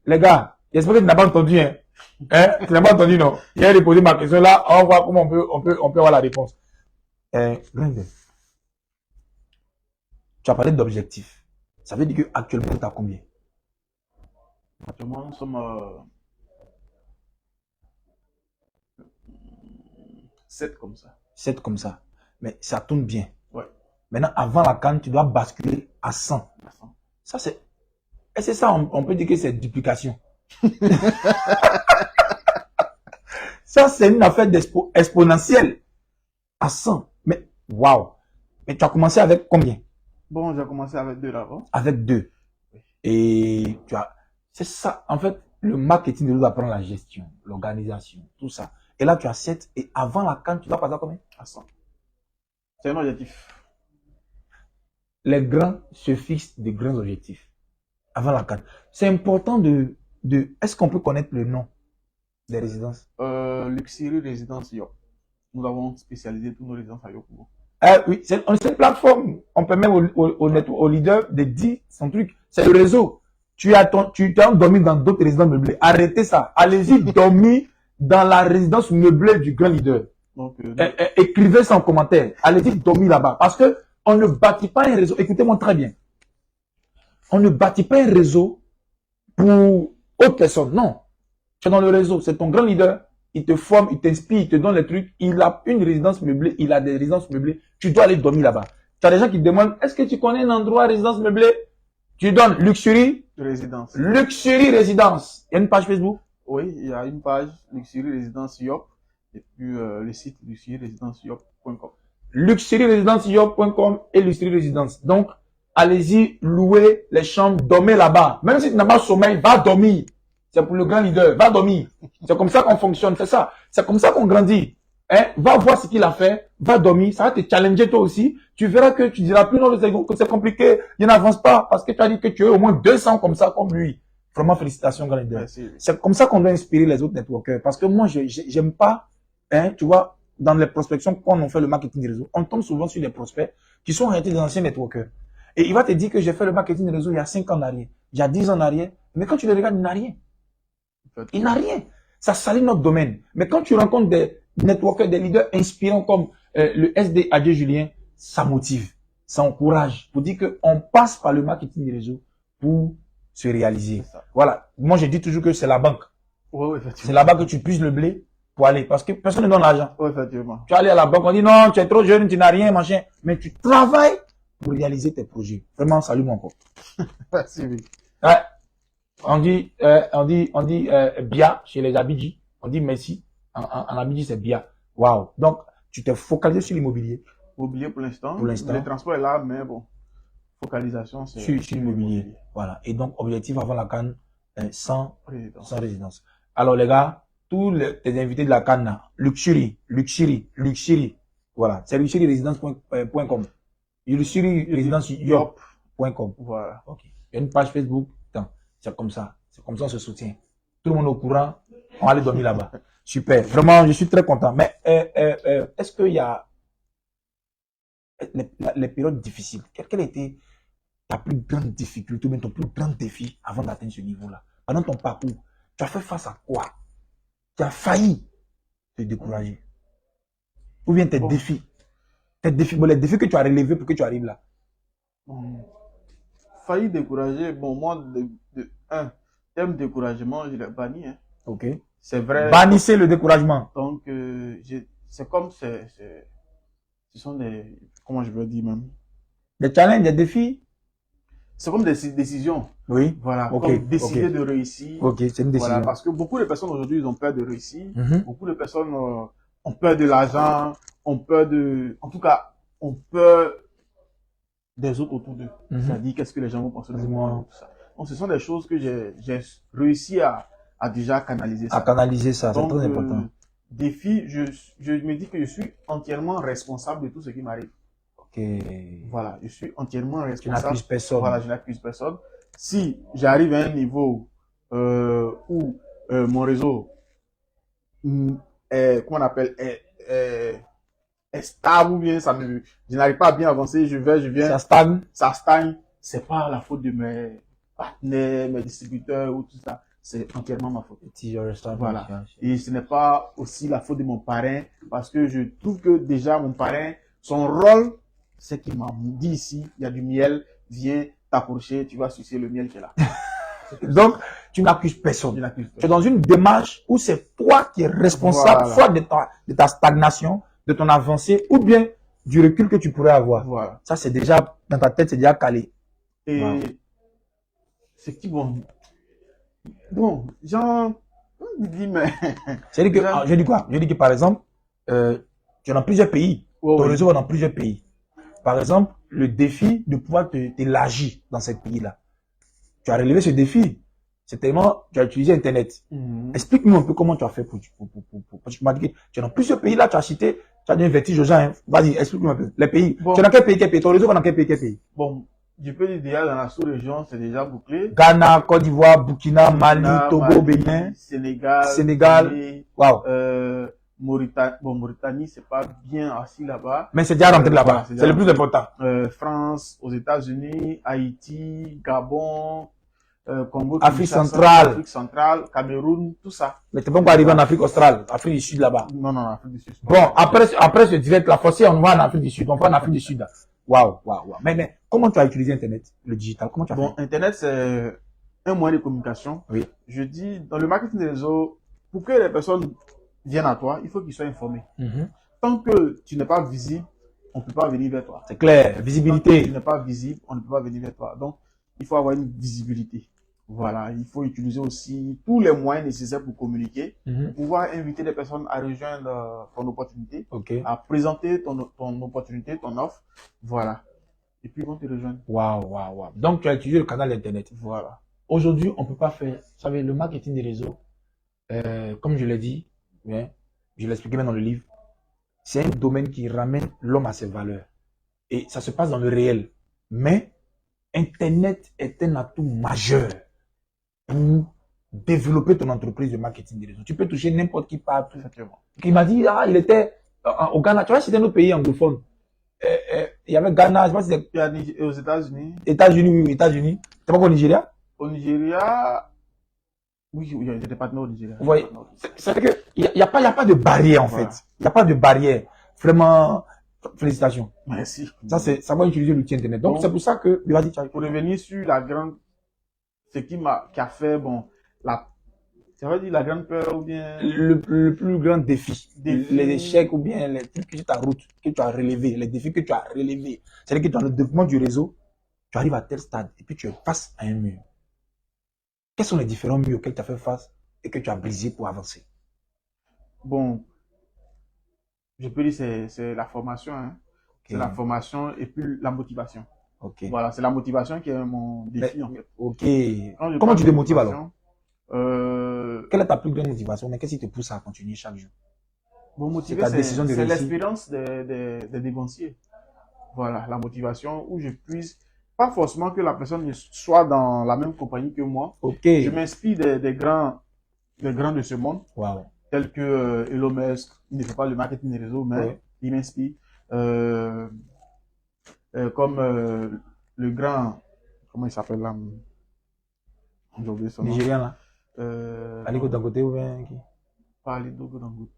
Les gars, j'espère que tu n'as pas entendu. Hein? Tu n'as pas entendu, non? Il a déposé ma question là. On va voir comment on peut avoir la réponse. Grindel, tu as parlé d'objectifs. Ça veut dire qu'actuellement, tu as combien? Actuellement, nous sommes 7 comme ça. 7 comme ça. Mais ça tourne bien. Ouais. Maintenant, avant la canne, tu dois basculer à 100. Ça, c'est... Et c'est ça, on peut dire que c'est duplication. Ça, c'est une affaire exponentielle. À 100. Mais, waouh. Mais tu as commencé avec combien? Bon, j'ai commencé avec 2 d'avant. Avec 2. Oui. Et tu as... C'est ça. En fait, le marketing nous apprend la gestion, l'organisation, tout ça. Et là, tu as 7. Et avant la canne, tu dois passer à combien? À 100. C'est un objectif. Les grands se fixent de grands objectifs. Avant la canne. C'est important est-ce qu'on peut connaître le nom des résidences? Luxury Résidence Yop. Nous avons spécialisé tous nos résidences à Yopougon. Oui, c'est une plateforme. On permet au leader de dire son truc. C'est le réseau. Tu t'es endormi dans d'autres résidences meublées. Arrêtez ça. Allez-y dormir dans la résidence meublée du grand leader. Donc, écrivez ça en commentaire. Allez-y dormir là-bas. Parce que on ne bâtit pas un réseau. Écoutez-moi très bien. On ne bâtit pas un réseau pour autre personne. Non. Tu es dans le réseau. C'est ton grand leader. Il te forme, il t'inspire, il te donne les trucs. Il a une résidence meublée. Il a des résidences meublées. Tu dois aller dormir là-bas. Tu as des gens qui te demandent, est-ce que tu connais un endroit résidence meublée? Tu donnes Luxury Résidence. Luxury Résidence. Il y a une page Facebook? Oui, il y a une page Luxury Résidence Yop. Et puis le site luxuryrésidenceyop.com. luxuryrésidenceyop.com et Luxury Résidence. Donc, allez-y, louez les chambres, dormez là-bas. Même si tu n'as pas sommeil, va dormir. C'est pour le grand leader, va dormir. C'est comme ça qu'on fonctionne, c'est ça. C'est comme ça qu'on grandit. Hein? Va voir ce qu'il a fait, va dormir, ça va te challenger toi aussi. Tu verras que tu diras plus non, que c'est compliqué, il n'avance pas parce que tu as dit que tu es au moins 200 comme ça, comme lui. Vraiment, félicitations, grand leader. Merci. C'est comme ça qu'on doit inspirer les autres networkers. Parce que moi, j'aime pas, hein, tu vois, dans les prospections, quand on fait le marketing de réseau, on tombe souvent sur des prospects qui sont arrêtés des anciens networkers. Et il va te dire que j'ai fait le marketing de réseau il y a 5 ans en arrière, il y a 10 ans en arrière. Mais quand tu le regardes, il n'a rien. Il n'a rien. Ça salit notre domaine. Mais quand tu rencontres des networkers, des leaders inspirants comme le SD Adjé Julien, ça motive, ça encourage pour dire qu'on passe par le marketing des réseaux pour se réaliser. Voilà. Moi, je dis toujours que c'est la banque. Oui, c'est là-bas que tu puises le blé pour aller. Parce que personne ne donne l'argent. Oui, effectivement. Tu vas aller à la banque, on dit non, tu es trop jeune, tu n'as rien, machin. Mais tu travailles pour réaliser tes projets. Vraiment, salut mon pote. Merci, oui. Ouais. On dit Bia chez les Abidji. On dit merci. En Abidji, c'est Bia. Waouh. Donc, tu t'es focalisé sur l'immobilier. Immobilier pour l'instant. Pour l'instant. Le transport est là, mais bon. Focalisation, c'est sur l'immobilier. Voilà. Et donc, objectif avant la canne, sans résidence. Alors, les gars, tous tes invités de la canne, là, Luxury. Voilà. C'est luxuryrésidence.com. luxuryrésidence.com. Voilà. Ok. Il y a une page Facebook. C'est comme ça. C'est comme ça on se soutient. Tout le monde est au courant. On va aller dormir là-bas. Super. Vraiment, je suis très content. Mais est-ce qu'il y a les périodes difficiles? Quelle était ta plus grande difficulté ou bien ton plus grand défi avant d'atteindre ce niveau-là? Pendant ton parcours, tu as fait face à quoi? Tu as failli te décourager. Ou bien tes Bon, défis. Bon, les défis que tu as relevés pour que tu arrives là. bon, failli décourager. Bon, moi, terme découragement, je l'ai banni, hein. OK. C'est vrai. Bannissez le découragement. Donc, c'est comme, ce sont des, comment je veux dire même? Des challenges, des défis. C'est comme des décisions. Oui. Voilà, OK. comme décider OK. de réussir. OK, c'est une décision. Voilà, parce que beaucoup de personnes aujourd'hui, ils ont peur de réussir. Mhm. Beaucoup de personnes ont peur de l'argent, ont peur de, en tout cas, ont peur des autres autour d'eux. Mhm. C'est-à-dire qu'est-ce que les gens vont penser de Dis-moi. moi, tout ça. Donc, ce sont des choses que j'ai réussi à déjà canaliser À ça. canaliser ça, c'est Donc, très important. défi, je me dis que je suis entièrement responsable de tout ce qui m'arrive. OK. Voilà, je suis entièrement Tu responsable. n'accuses personne. Voilà, je n'accuse personne. Si j'arrive à un niveau où mon réseau est, comment on appelle, est stable ou bien je n'arrive pas à bien avancer, je viens, Ça stagne. ça stagne, c'est pas la faute de mes partenaires, mes distributeurs ou tout ça, c'est entièrement ma faute. It's your Voilà. responsibility. Et ce n'est pas aussi la faute de mon parrain, parce que je trouve que déjà mon parrain, son rôle, c'est qu'il m'a dit ici, il y a du miel, viens t'approcher, tu vas sucer le miel qui est là. Donc, tu n'accuses Je personne. n'accuse Tu es pas. dans une démarche où c'est toi qui es responsable, Voilà. soit de ta stagnation, de ton avancée, ou bien du recul que tu pourrais avoir. Voilà. Ça, c'est déjà, dans ta tête, c'est déjà calé. Et Wow. c'est qui bon? Bon, genre, on dit, mais. C'est-à-dire que, Genre- je dis quoi? Je dis que, par exemple, tu es dans plusieurs pays. Ouais, Ton ouais. réseau va dans plusieurs pays. Par exemple, le défi de pouvoir t'élargir dans ces pays-là. Tu as relevé ce défi. C'est tellement, tu as utilisé Internet. Mhm. Explique-nous un peu comment tu as fait parce que tu m'as dit que tu es dans plusieurs pays là, tu as cité, tu as donné un vertige aux gens. Hein. Vas-y, explique-nous un peu. Les pays. Bon. Tu es dans quel pays? Ton réseau va dans quel pays? Bon, je peux dire déjà dans la sous-région, c'est déjà bouclé. Ghana, Côte d'Ivoire, Burkina, Mali, Togo, Mali, Bénin, Sénégal, Sénégal. Guinée, Waouh. Mauritanie. Bon, Mauritanie, c'est pas bien assis là-bas. Mais c'est déjà rentré là-bas. Voilà, C'est le plus important. France, aux États-Unis, Haïti, Gabon, Congo, Afrique Kinshasa, centrale. Afrique centrale, Cameroun, tout ça. Mais tu peux pas arriver en Afrique australe, Afrique du Sud là-bas. Non, non, Afrique du Sud. Bon, après ce direct, la forcée, on va en Afrique du Sud. On va en Afrique du Sud. Waouh, waouh, waouh. Mais comment tu as utilisé Internet, le digital? Comment tu as Bon, fait? Internet, c'est un moyen de communication. Oui. Je dis, dans le marketing des réseaux, pour que les personnes viennent à toi, il faut qu'ils soient informés. Mhm. Tant que tu n'es pas visible, on ne peut pas venir vers toi. C'est clair. Tant que tu Visibilité. n'es pas visible, on ne peut pas venir vers toi. Donc, il faut avoir une visibilité. Voilà, il faut utiliser aussi tous les moyens nécessaires pour communiquer, Mhm. pour pouvoir inviter des personnes à rejoindre ton opportunité, Ok. à présenter ton opportunité, ton offre. Voilà. Et puis, ils vont te rejoindre. Waouh, waouh, waouh. Donc, tu as utilisé le canal Internet. Voilà. Aujourd'hui, on ne peut pas faire, vous savez, le marketing des réseaux, comme je l'ai dit, hein, je l'ai expliqué même dans le livre, c'est un domaine qui ramène l'homme à ses valeurs. Et ça se passe dans le réel. Mais Internet est un atout majeur pour développer ton entreprise de marketing des réseaux. Tu peux toucher n'importe qui partout. Effectivement. Il m'a dit, il était au Ghana. Tu vois, c'était un autre pays anglophone. Il y avait Ghana, je sais pas si c'était Il y a et aux États-Unis. États-Unis, oui, États-Unis. C'est pas qu'au Nigeria? Au Nigeria, oui, il y a des partenaires au Nigeria. Vous voyez, c'est que il y a pas de barrière en Voilà. fait. Il n'y a pas de barrière. Vraiment, félicitations. Merci. Ça va utiliser l'outil Internet. Donc, Bon. c'est pour ça que, vas-y, tu as- Pour revenir sur la grande, ce qui a fait, bon, ça veut dire la grande peur ou bien, le plus grand défi, Défi. les échecs ou bien les trucs que sur ta route, que tu as relevé, les défis que tu as relevés. C'est-à-dire que dans le développement du réseau, tu arrives à tel stade et puis tu es face à un mur. Quels sont les différents murs auxquels tu as fait face et que tu as brisé pour avancer? bon, je peux dire c'est la formation, hein. C'est la formation et puis la motivation. Ok. Voilà, c'est la motivation qui est mon défi, en fait. Ok. Quand je Comment parle tu de te motives alors? motivation, Quelle est ta plus grande motivation? Mais qu'est-ce qui te pousse à continuer chaque jour? bon, motiver, ta décision de c'est réussir. l'expérience des dévanciers. Voilà, la motivation où je puisse, pas forcément que la personne soit dans la même compagnie que moi. Ok. Je m'inspire des grands de ce monde. Wow. tels que Elon Musk, il ne fait pas le marketing des réseaux, mais Ouais. il m'inspire. Comme le grand, comment il s'appelle là? J'ai oublié son nom. Nigérien là. Aliko Non, Dangote ou bien qui? pas Ali Dogo Dangote.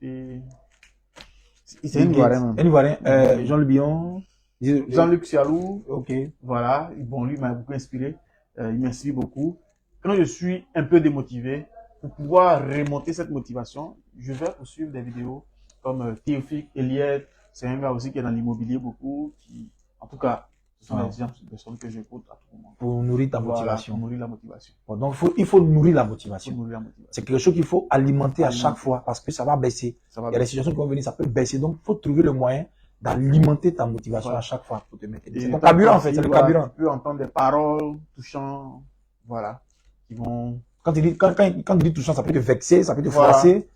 C'est Bill une Ivoirien Gates. même. Un Ivoirien. Jean Le Bion. Jean-Luc Sialou, Ok. voilà, bon, lui m'a beaucoup inspiré, il m'inspire beaucoup. Quand je suis un peu démotivé, pour pouvoir remonter cette motivation, je vais poursuivre des vidéos comme Théophile Elliott, c'est un gars aussi qui est dans l'immobilier beaucoup, qui, en tout cas, ce sont des gens, des personnes que j'écoute à tout moment. Pour nourrir ta Voilà, motivation. pour nourrir la motivation. Bon, donc, il faut nourrir la Pour motivation. nourrir la motivation. C'est quelque chose qu'il faut alimenter à Alimenter. chaque fois parce que ça va baisser. Ça va Il y a des situations qui vont venir, ça peut baisser. Donc, il faut trouver le moyen d'alimenter ta motivation Voilà. à chaque fois pour te mettre. Et C'est ton tant carburant, en aussi, fait, c'est le voilà, carburant. tu peux entendre des paroles touchantes, voilà, qui vont, Quand tu dis touchant, ça peut te vexer, ça peut te Voilà. froisser.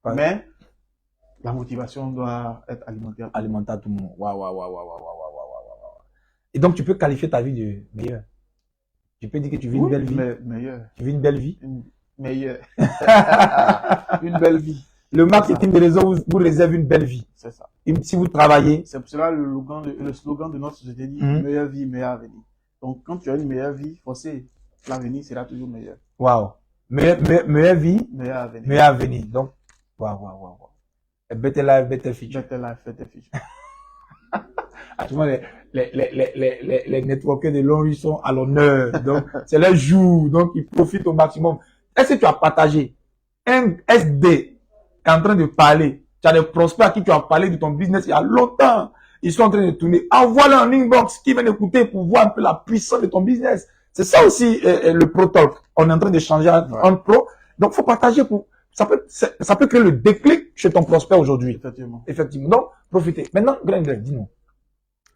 Ouais. mais la motivation doit être alimentée. Alimenter à tout le monde. Waouh, waouh, waouh, waouh, waouh, waouh, waouh, waouh, waouh. Et donc, tu peux qualifier ta vie de meilleure. Tu peux dire que tu vis une belle vie. Meilleure. Tu vis une belle vie. Une meilleure. Une belle vie. Le marketing des réseaux vous réserve une belle vie. C'est ça. Si vous travaillez, C'est pour cela le slogan de notre société dit meilleure vie, meilleur avenir. Donc, quand tu as une meilleure vie, forcément, l'avenir sera toujours meilleur. waouh. Meilleure vie, Meilleur avenir. meilleur avenir. Donc, waouh, waouh, waouh, waouh. A better life, better future. Better life, better future. Actuellement, les networkers de l'ONU sont à l'honneur. Donc, c'est leur jour. Donc, ils profitent au maximum. Est-ce que tu as partagé un SD est en train de parler? Tu as des prospects à qui tu as parlé de ton business il y a longtemps. Ils sont en train de tourner. Envoie-leur un inbox qui vient écouter pour voir un peu la puissance de ton business. C'est ça aussi le Pro Talk. On est en train de changer en pro. Donc, faut partager pour. Ça peut créer le déclic chez ton prospect aujourd'hui. Effectivement. Effectivement. Donc, profitez. Maintenant, Greg, dis-nous.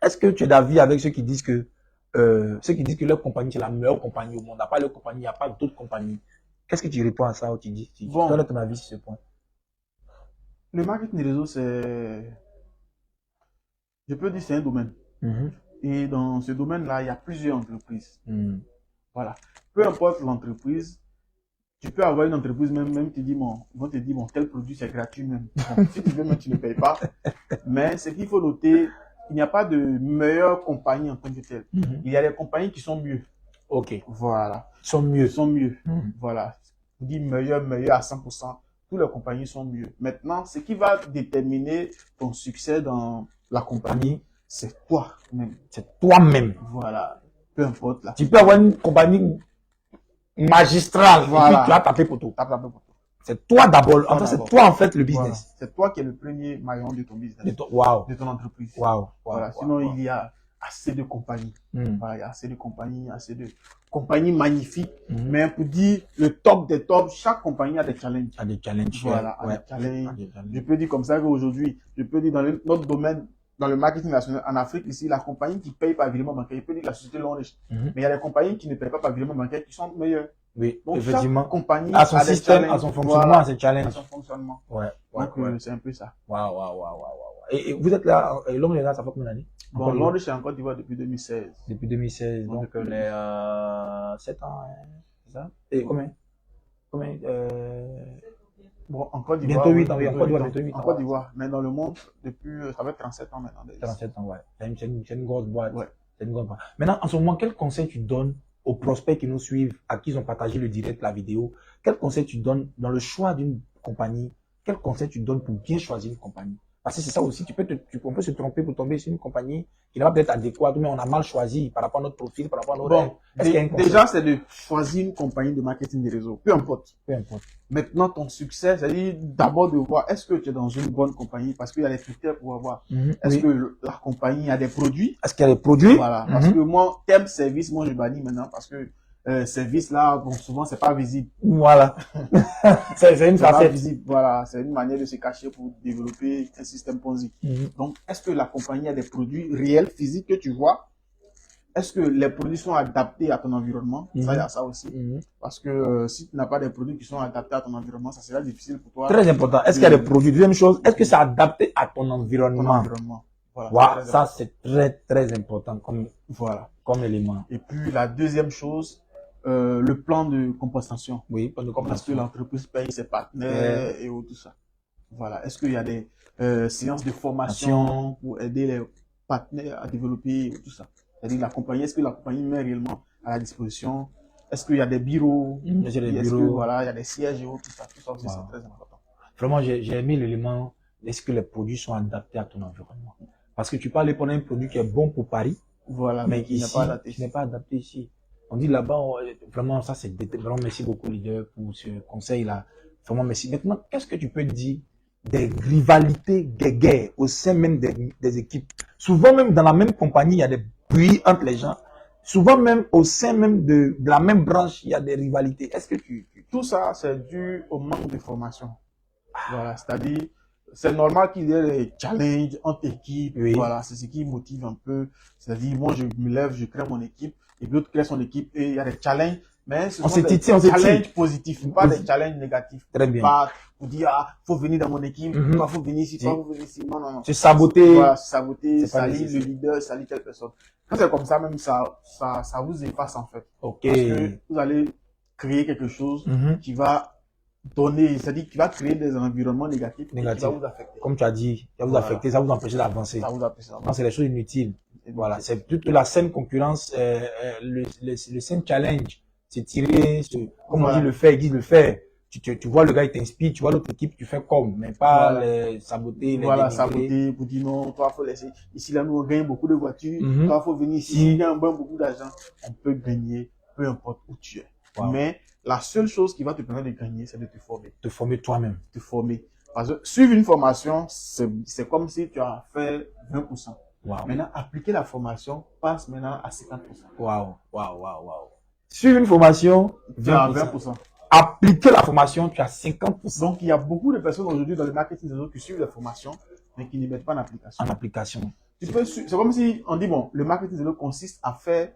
Est-ce que tu es d'avis avec ceux qui disent que leur compagnie c'est la meilleure compagnie au monde? Il n'y a pas leur compagnie, il n'y a pas d'autres compagnies. Qu'est-ce que tu réponds à ça ou tu dis? Bon. Donne ton avis sur ce point. Le marketing des réseaux, c'est, je peux dire, c'est un domaine. Et dans ce domaine-là, il y a plusieurs entreprises. Voilà. Peu importe l'entreprise, tu peux avoir une entreprise, même tu dis, bon, ils vont te dire, bon, tel produit, c'est gratuit même. Bon, si tu veux, même, tu ne payes pas. Mais ce qu'il faut noter, il n'y a pas de meilleure compagnie en tant que telle. Il y a des compagnies qui sont mieux. Ok. Voilà. Ils sont mieux. Ils sont mieux. Voilà. On dit meilleur à 100%. Toutes les compagnies sont mieux. Maintenant, ce qui va déterminer ton succès dans la compagnie, c'est toi-même. C'est toi-même. Voilà. Peu importe là. Tu peux avoir une compagnie magistrale Voilà. et puis tu as tapé pour tout. Tape la main pour toi. C'est toi d'abord. En fait, c'est d'abord. toi en fait le Voilà. business. C'est toi qui es le premier maillon de ton business. Waouh. De ton entreprise. Waouh. Voilà. Sinon, il y a assez de compagnies. Voilà, il y a assez de compagnies magnifiques. Mais pour dire le top des tops, chaque compagnie a des challenges. A des challenges. Voilà, Ouais. des challenges. Je peux dire comme ça qu'aujourd'hui, je peux dire dans notre domaine, dans le marketing national, en Afrique, ici, la compagnie qui paye par virement bancaire, je peux dire la société Longe. Mais il y a des compagnies qui ne payent pas par virement bancaire qui sont meilleures. Oui, Donc, effectivement. chaque compagnie À son a des système, challenges. à son fonctionnement, Voilà, à ses challenges. à son fonctionnement. Ouais. Donc, c'est un peu ça. Waouh, waouh, waouh, waouh. Et vous êtes là, l'homme est là, ça fait combien d'années? Bon, Longe, c'est en Côte d'Ivoire depuis 2016. Depuis 2016, donc Depuis les 7 ans, hein, c'est ça? Et combien? Bon, en Côte d'Ivoire. Bientôt 8 ans, oui, en Côte d'Ivoire, bientôt 8 ans. En Côte d'Ivoire. Mais dans le monde, depuis, ça fait 37 ans maintenant. 37 ans, ouais. C'est une grosse boîte. Ouais. C'est une grosse boîte. Maintenant, en ce moment, quel conseil tu donnes aux prospects qui nous suivent, à qui ils ont partagé le direct, la vidéo? Quel conseil tu donnes dans le choix d'une compagnie? Quel conseil tu donnes pour bien choisir une compagnie? Parce que c'est ça aussi, on peut se tromper pour tomber sur une compagnie qui n'est pas peut-être adéquate, mais on a mal choisi par rapport à notre profil, par rapport à nos rêves. Est-ce qu'il y a un conseil? Déjà, c'est de choisir une compagnie de marketing des réseaux. Peu importe. Peu importe. Maintenant, ton succès, c'est-à-dire d'abord de voir est-ce que tu es dans une bonne compagnie parce qu'il y a des critères pour avoir. Est-ce que la compagnie a des produits? Est-ce qu'il y a des produits? Voilà. Parce que moi, thème service, moi je bannis maintenant parce que service là, bon, souvent c'est pas visible. Voilà. c'est une facette. Visible. Voilà. C'est une manière de se cacher pour développer un système Ponzi. Donc, est-ce que la compagnie a des produits réels, physiques que tu vois? Est-ce que les produits sont adaptés à ton environnement? Ça, il y a ça aussi. Parce que si tu n'as pas des produits qui sont adaptés à ton environnement, ça sera difficile pour toi. Très important. Est-ce qu'il y a des produits? Deuxième chose, est-ce que c'est adapté à ton environnement? Voilà. Wow, ça, c'est très, très important comme voilà. Comme élément. Et puis, la deuxième chose, le plan de compensation. Oui, pas de Parce que compensation. l'entreprise paye ses partenaires et tout ça. Voilà. Est-ce qu'il y a des séances de formation pour aider les partenaires à développer tout ça? C'est-à-dire la compagnie, est-ce que la compagnie met réellement à la disposition? Est-ce qu'il y a des bureaux? J'ai des Est-ce que bureaux. voilà, il y a des sièges et tout ça? Tout ça aussi, Wow. c'est très important. Vraiment, j'ai aimé l'élément, est-ce que les produits sont adaptés à ton environnement? Parce que tu parlais pendant un produit qui est bon pour Paris, Voilà, mais qui n'est ici, pas adapté. qui n'est pas adapté ici. On dit là-bas, vraiment, ça c'est vraiment merci beaucoup, leader, pour ce conseil-là. Vraiment merci. Maintenant, qu'est-ce que tu peux dire des rivalités, des guerres au sein même des équipes? Souvent même dans la même compagnie, il y a des bruits entre les gens. Souvent même au sein même de la même branche, il y a des rivalités. Est-ce que Tout ça, c'est dû au manque de formation. Voilà, c'est-à-dire, c'est normal qu'il y ait des challenges entre équipes. Oui. Voilà, c'est ce qui motive un peu. C'est-à-dire, moi, je me lève, je crée mon équipe, et l'autre crée son équipe, et il y a des challenges, mais ce sont des challenges positifs, pas des challenges négatifs. Très bien. Pas pour dire, ah, faut venir dans mon équipe, toi, faut venir ici, toi, faut venir ici. Non, non, non. Se saboter. Voilà, saboter, C'est pas salir le nécessaire. leader, salir telle personne. Quand c'est comme ça, même ça vous efface, en fait. Ok. Parce que vous allez créer quelque chose qui va donner, c'est-à-dire qui va créer des environnements négatifs et qui va vous affecter. Comme tu as dit, ça va vous affecter, ça va vous empêcher d'avancer. Ça vous empêche d'avancer. Non, c'est des choses inutiles. Voilà, c'est toute la saine concurrence, le saine challenge. C'est tirer, comme on dit le faire, ils disent le faire. Tu vois le gars, il t'inspire, tu vois l'autre équipe, tu fais comme, mais pas les saboter, les voilà, dénigrer. saboter pour dire non, toi, faut laisser. Ici, là, nous, on gagne beaucoup de voitures. Toi, faut venir ici, on gagne beaucoup d'argent. On peut gagner, peu importe où tu es. Wow. Mais la seule chose qui va te permettre de gagner, c'est de te former. Te former toi-même. Te former. Parce que suivre une formation, c'est comme si tu as fait 20%. Wow. Maintenant, appliquer la formation passe maintenant à 50%. Waouh. Suivre une formation, 20%. Appliquer la formation, tu as 50%. Donc, il y a beaucoup de personnes aujourd'hui dans le marketing réseau qui suivent la formation, mais qui ne mettent pas en application. En application. C'est comme si on dit, bon, le marketing réseau consiste à faire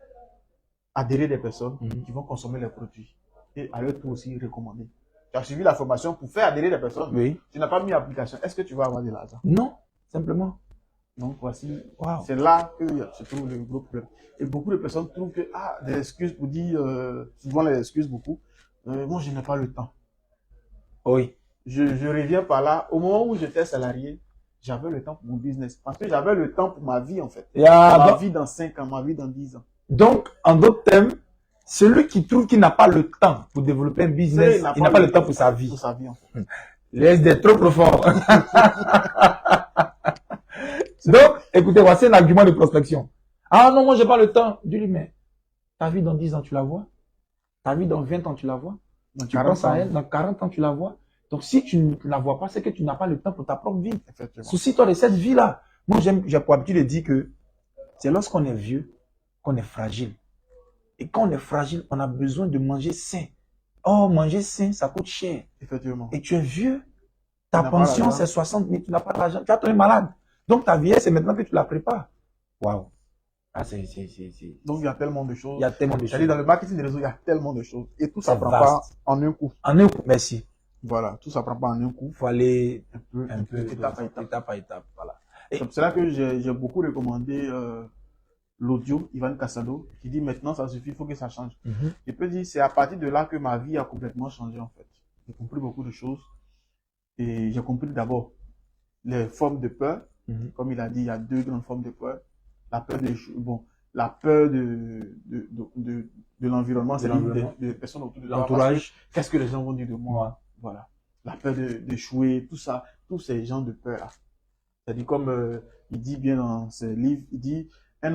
adhérer des personnes qui vont consommer les produits et à leur tour aussi recommander. Tu as suivi la formation pour faire adhérer des personnes. Oui. Tu n'as pas mis en application. Est-ce que tu vas avoir de l'argent? Non, simplement. Donc, voici, c'est là que se trouve le gros problème. Et beaucoup de personnes trouvent que, des excuses pour dire, souvent les excuses beaucoup, moi, je n'ai pas le temps. Oui. Je reviens par là. Au moment où j'étais salarié, j'avais le temps pour mon business. Parce que j'avais le temps pour ma vie, en fait. Ma vie dans 5 ans, ma vie dans 10 ans. Donc, en d'autres termes, celui qui trouve qu'il n'a pas le temps pour développer un business, il n'a pas le temps pour sa vie. Pour sa vie, en fait. Laisse d'être trop profond. Donc, écoutez, voici un argument de prospection. Ah non, moi, j'ai pas le temps. Dis-lui, mais ta vie dans 10 ans, tu la vois? Ta vie dans 20 ans, tu la vois? Tu penses à elle, dans 40 ans, tu la vois? Donc, si tu ne la vois pas, c'est que tu n'as pas le temps pour ta propre vie. Soucie-toi de cette vie-là. Moi, j'ai pour habitude de dire que c'est lorsqu'on est vieux qu'on est fragile. Et quand on est fragile, on a besoin de manger sain. Oh, manger sain, ça coûte cher. Effectivement. Et tu es vieux. Ta pension, c'est 60 000, tu n'as pas d'argent. Tu vas tomber malade. Donc, ta vieillesse, c'est maintenant que tu la prépares. Waouh. Donc, il y a tellement de choses. Il y a tellement de choses. C'est-à-dire, dans le marketing des réseaux, il y a tellement de choses. Et tout ça ne prend pas en un coup. En un coup, merci. Voilà, tout ça ne prend pas en un coup. Il faut aller un peu étape à étape. Voilà. C'est là que j'ai beaucoup recommandé l'audio, Ivan Casado, qui dit maintenant, ça suffit, il faut que ça change. Je peux dire, c'est à partir de là que ma vie a complètement changé, en fait. J'ai compris beaucoup de choses. Et j'ai compris d'abord les formes de peur. Comme il a dit, il y a 2 grandes formes de peur. La peur la peur de l'environnement, c'est des personnes autour de l'entourage. Qu'est-ce que les gens vont dire de moi? Voilà. La peur d'échouer, tout ça, tous ces gens de peur-là. C'est-à-dire, comme il dit bien dans ses livres, il dit, quand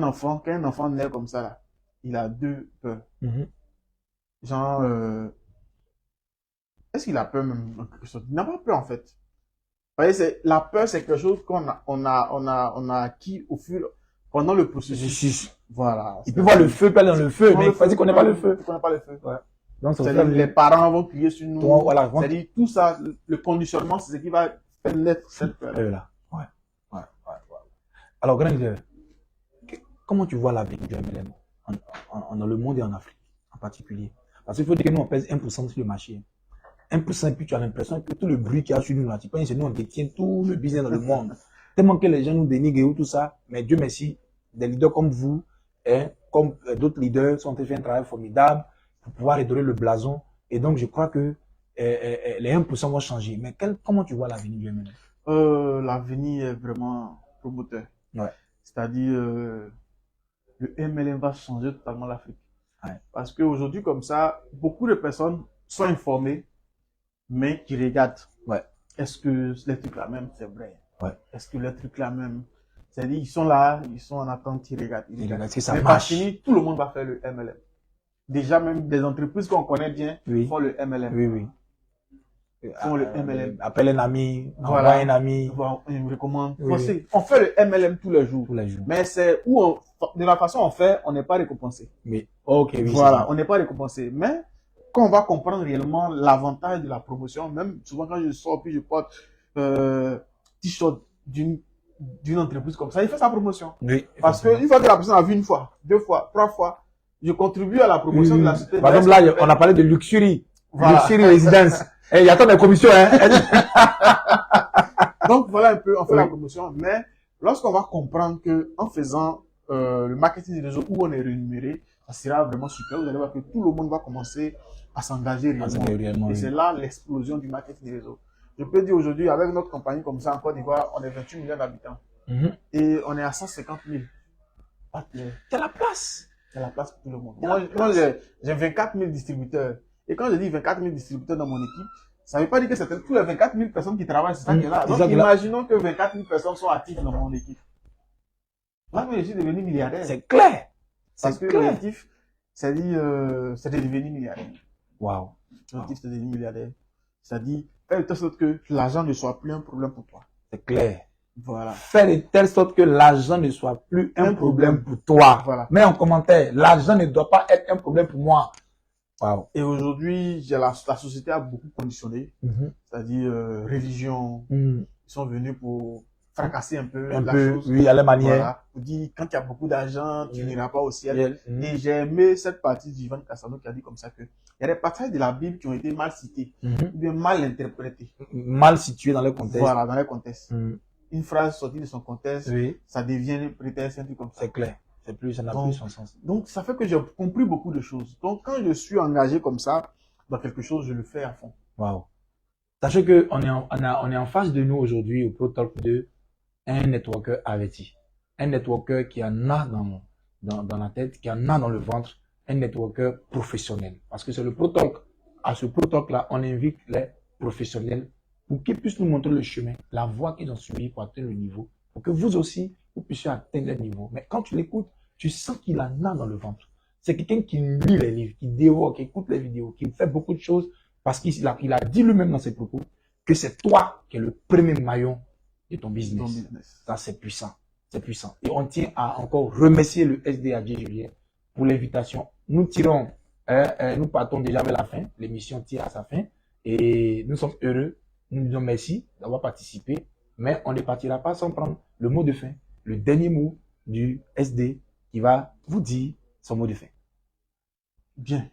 un enfant naît comme ça, là, il a 2 peurs. Genre, est-ce qu'il a peur même en quelque sorte? Il n'a pas peur, en fait. Vous voyez, la peur, c'est quelque chose qu'on a acquis pendant le processus. Voilà. Il peut voir le feu, pas dans le feu, mais il faut dire qu'on n'a pas le feu. On n'a pas le feu. Ouais. Donc, c'est-à-dire, les parents vont crier sur nous. Voilà. C'est-à-dire, tout ça, le conditionnement, c'est ce qui va faire naître cette peur-là. Ouais. Alors, grand leader, comment tu vois l'avenir du MLM dans le monde et en Afrique en particulier? Parce qu'il faut dire que nous, on pèse 1% sur le marché. 1%, et puis tu as l'impression que tout le bruit qu'il y a sur nous, là, tu penses que nous, on détient tout le business dans le monde. Tellement que les gens nous dénigrent et tout ça. Mais Dieu merci, des leaders comme vous, comme d'autres leaders, sont fait un travail formidable. pour pouvoir redorer le blason. Et donc, je crois que les 1% vont changer. Mais comment tu vois l'avenir du MLM? L'avenir est vraiment promoteur. Ouais. C'est-à-dire, le MLM va changer totalement l'Afrique. Ouais. Parce qu'aujourd'hui, comme ça, beaucoup de personnes sont informées, mais qui regardent. Ouais. Est-ce que les trucs là même, c'est vrai? Ouais. Est-ce que les trucs là même, c'est-à-dire, ils sont là, ils sont en attente, ils regardent. Est-ce que ça Mais marche? par fini, tout le monde va faire le MLM. Déjà, même des entreprises qu'on connaît bien Oui. font le MLM. Oui, oui. Font le MLM. Appelle un ami, Voilà. envoie un ami. Voilà, on me recommande. Oui, oui. On fait le MLM tous les jours. Tous les jours. Mais c'est où de la façon on fait, on n'est pas récompensé. Mais, ok, oui. Voilà, on n'est pas récompensé. Mais quand on va comprendre réellement l'avantage de la promotion, même souvent quand je sors puis je porte t-shirt d'une entreprise comme ça, il fait sa promotion. Oui. Parce que une fois que la personne a vu une fois, 2 fois, 3 fois, je contribue à la promotion de la société. Par exemple, là, on a parlé de luxury. Voilà. Luxury résidence. Il y a tant de commissions, hein. Donc voilà un peu, on fait la promotion, mais lorsqu'on va comprendre que en faisant le marketing des réseaux où on est rémunéré, ça sera vraiment super. Vous allez voir que tout le monde va commencer à s'engager réellement. Et c'est là l'explosion du marketing des réseaux. Je peux dire aujourd'hui, avec notre compagnie comme ça en Côte d'Ivoire, on est 28 millions d'habitants. Et on est à 150 000 partenaires. C'est la place. C'est la place pour tout le monde. Moi j'ai 24 000 distributeurs. Et quand je dis 24 000 distributeurs dans mon équipe, ça ne veut pas dire que c'est tous les 24 000 personnes qui travaillent, c'est ça qui est là. Donc, imaginons que 24 000 personnes sont actives dans mon équipe. Là, je suis devenu milliardaire. C'est clair. Parce que l'objectif, c'est de devenir milliardaire. Waouh. L'objectif, c'est de devenir milliardaire. C'est-à-dire, faire de telle sorte que l'argent ne soit plus un problème pour toi. C'est clair. Voilà. Faire de telle sorte que l'argent ne soit plus un problème pour toi. Voilà. Mets en commentaire, l'argent ne doit pas être un problème pour moi. Wow. Et aujourd'hui, la société a beaucoup conditionné, c'est-à-dire religion. Ils sont venus pour fracasser un peu la chose. Oui, à la manière. Voilà. Pour dire, quand il y a beaucoup d'argent, tu n'iras pas au ciel. Et j'ai aimé cette partie d'Ivan Cassano qui a dit comme ça que il y a des passages de la Bible qui ont été mal cités, ou bien mal interprétés. Mal situés dans le contexte. Voilà, dans le contexte. Une phrase sortie de son contexte, ça devient prétexte, un truc comme ça. C'est clair. Ça n'a plus son sens. Donc, ça fait que j'ai compris beaucoup de choses. Donc, quand je suis engagé comme ça, dans quelque chose, je le fais à fond. Waouh. Sachez que on est en face de nous aujourd'hui au Pro Talk 2, un networker averti. Un networker qui en a dans la tête, qui en a dans le ventre, un networker professionnel. Parce que c'est le Pro Talk. À ce Pro Talk là, on invite les professionnels pour qu'ils puissent nous montrer le chemin, la voie qu'ils ont suivie pour atteindre le niveau, pour que vous aussi, vous puissiez atteindre le niveau. Mais quand tu l'écoutes, tu sens qu'il en a dans le ventre. C'est quelqu'un qui lit les livres, qui dévore, qui écoute les vidéos, qui fait beaucoup de choses parce qu'il a dit lui-même dans ses propos que c'est toi qui es le premier maillon de ton business. Ça, c'est puissant. C'est puissant. Et on tient à encore remercier le SDAG Julien pour l'invitation. Nous partons déjà vers la fin. L'émission tire à sa fin. Et nous sommes heureux. Nous disons merci d'avoir participé. Mais on ne partira pas sans prendre le mot de fin, le dernier mot du SD qui va vous dire son mot de fin. Bien.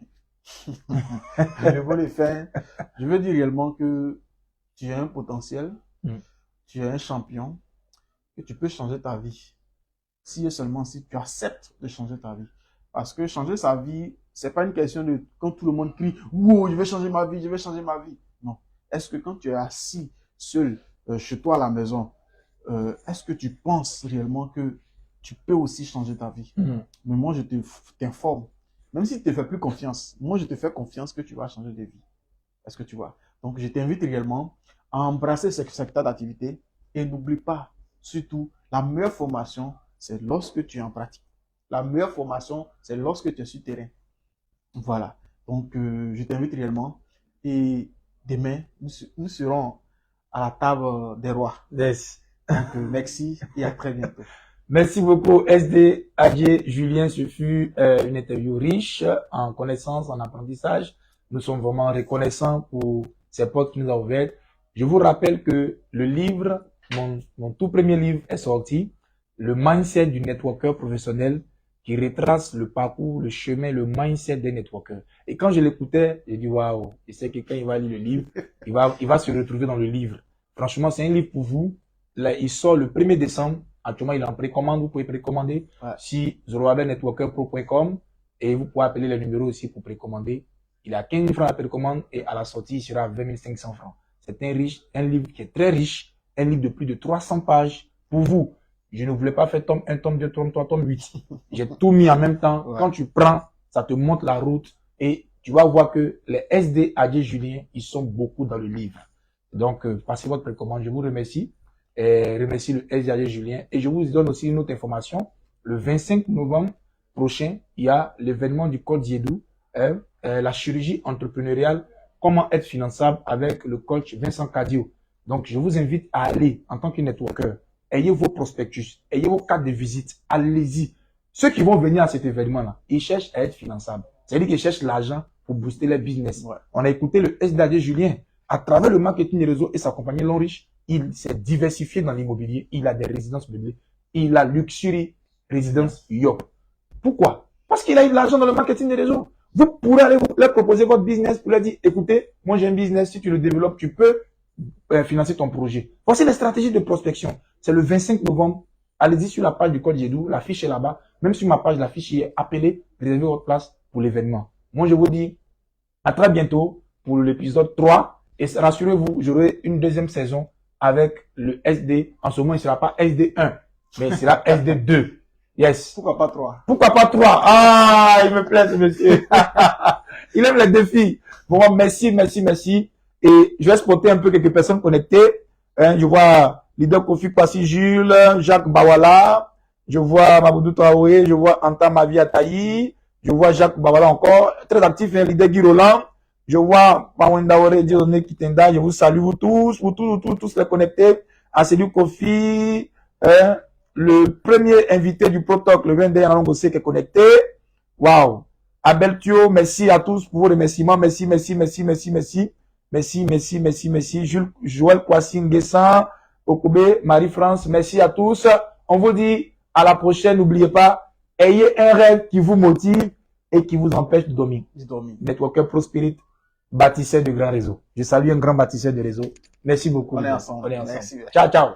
Le mot de fin, je veux dire réellement que tu as un potentiel, tu es un champion, que tu peux changer ta vie. Si et seulement si tu acceptes de changer ta vie. Parce que changer sa vie, c'est pas une question de quand tout le monde crie « Wow, je vais changer ma vie, je vais changer ma vie ». Non. Est-ce que quand tu es assis seul chez toi à la maison, est-ce que tu penses réellement que tu peux aussi changer ta vie? Mais moi, je t'informe. Même si tu ne te fais plus confiance, moi, je te fais confiance que tu vas changer de vie. Est-ce que tu vois? Donc, je t'invite réellement à embrasser ce secteur d'activité et n'oublie pas, surtout, la meilleure formation, c'est lorsque tu es en pratique. La meilleure formation, c'est lorsque tu es sur terrain. Voilà. Donc, je t'invite réellement et demain, nous serons à la table des rois. Yes. Donc, merci et à très bientôt. Merci beaucoup, SD AG Julien. Ce fut une interview riche en connaissances, en apprentissage. Nous sommes vraiment reconnaissants pour ces portes qui nous ont ouvertes. Je vous rappelle que le livre, mon tout premier livre est sorti, Le mindset du networker professionnel, qui retrace le parcours, le chemin, le mindset des networkers. Et quand je l'écoutais, j'ai dit waouh, je sais que quand il va lire le livre, il va se retrouver dans le livre. Franchement, c'est un livre pour vous. Là, il sort le 1er décembre. Actuellement, il est en précommande. Vous pouvez précommander si zorobabelnetworkerpro.com. Et vous pouvez appeler les numéros aussi pour précommander. Il a 15 000 francs à précommande et à la sortie, il sera à 20 500 francs. C'est un livre qui est très riche, un livre de plus de 300 pages pour vous. Je ne voulais pas faire tome 1, tome 2, tome 3, tome 8. J'ai tout mis en même temps. Ouais. Quand tu prends, ça te montre la route et tu vas voir que les SD Adjé Julien, ils sont beaucoup dans le livre. Donc, passez votre précommande. Je vous remercie. Et remercie le SD Adjé Julien. Et je vous donne aussi une autre information. Le 25 novembre prochain, il y a l'événement du Code Yedou, la chirurgie entrepreneuriale, comment être finançable avec le coach Vincent Cadio. Donc, je vous invite à aller en tant que networker. Ayez vos prospectus, ayez vos cartes de visite, allez-y. Ceux qui vont venir à cet événement-là, ils cherchent à être finançables. C'est-à-dire qu'ils cherchent l'argent pour booster leur business. Ouais. On a écouté le SDAD Julien. À travers le marketing des réseaux et sa compagnie L'Enriche, il s'est diversifié dans l'immobilier. Il a des résidences meublées. Il a Luxury Résidence Yop. Pourquoi? Parce qu'il a eu de l'argent dans le marketing des réseaux. Vous pourrez aller leur proposer votre business pour leur dire, écoutez, moi j'ai un business, si tu le développes, tu peux financer ton projet. Voici les stratégies de prospection. C'est le 25 novembre. Allez-y sur la page du Code Yedou, la fiche est là-bas. Même sur ma page, la fiche y est. Appelez, réservez votre place pour l'événement. Moi, je vous dis à très bientôt pour l'épisode 3. Et rassurez-vous, j'aurai une deuxième saison avec le SD. En ce moment, il ne sera pas SD1, mais il sera SD2. Yes. Pourquoi pas 3? Pourquoi pas 3? Ah, il me plaît, ce monsieur. Il aime les défis. Bon, merci. Et je vais spotter un peu quelques personnes connectées. Je vois Leader Kofi Passi Jules, Jacques Bawala. Je vois Maboudou Traoré. Je vois Anta Mavi Ataï. Je vois Jacques Bawala encore. Très actif, Leader Guy Roland. Je vois Mawenda Ore Dioné Kitenda. Je vous salue, vous tous les connectés. Aselu Kofi. Le premier invité du Protoc, le 22 Yanangossé qui est connecté. Waouh. Abel Thio, merci à tous pour vos remerciements. Merci. Jules, Joël Kwasing Guessan, Okobe, Marie-France, merci à tous. On vous dit à la prochaine. N'oubliez pas, ayez un rêve qui vous motive et qui vous empêche de dormir. Networker Prosperity, bâtisseur de grands réseaux. Je salue un grand bâtisseur de réseaux. Merci beaucoup. On est ensemble. Ciao.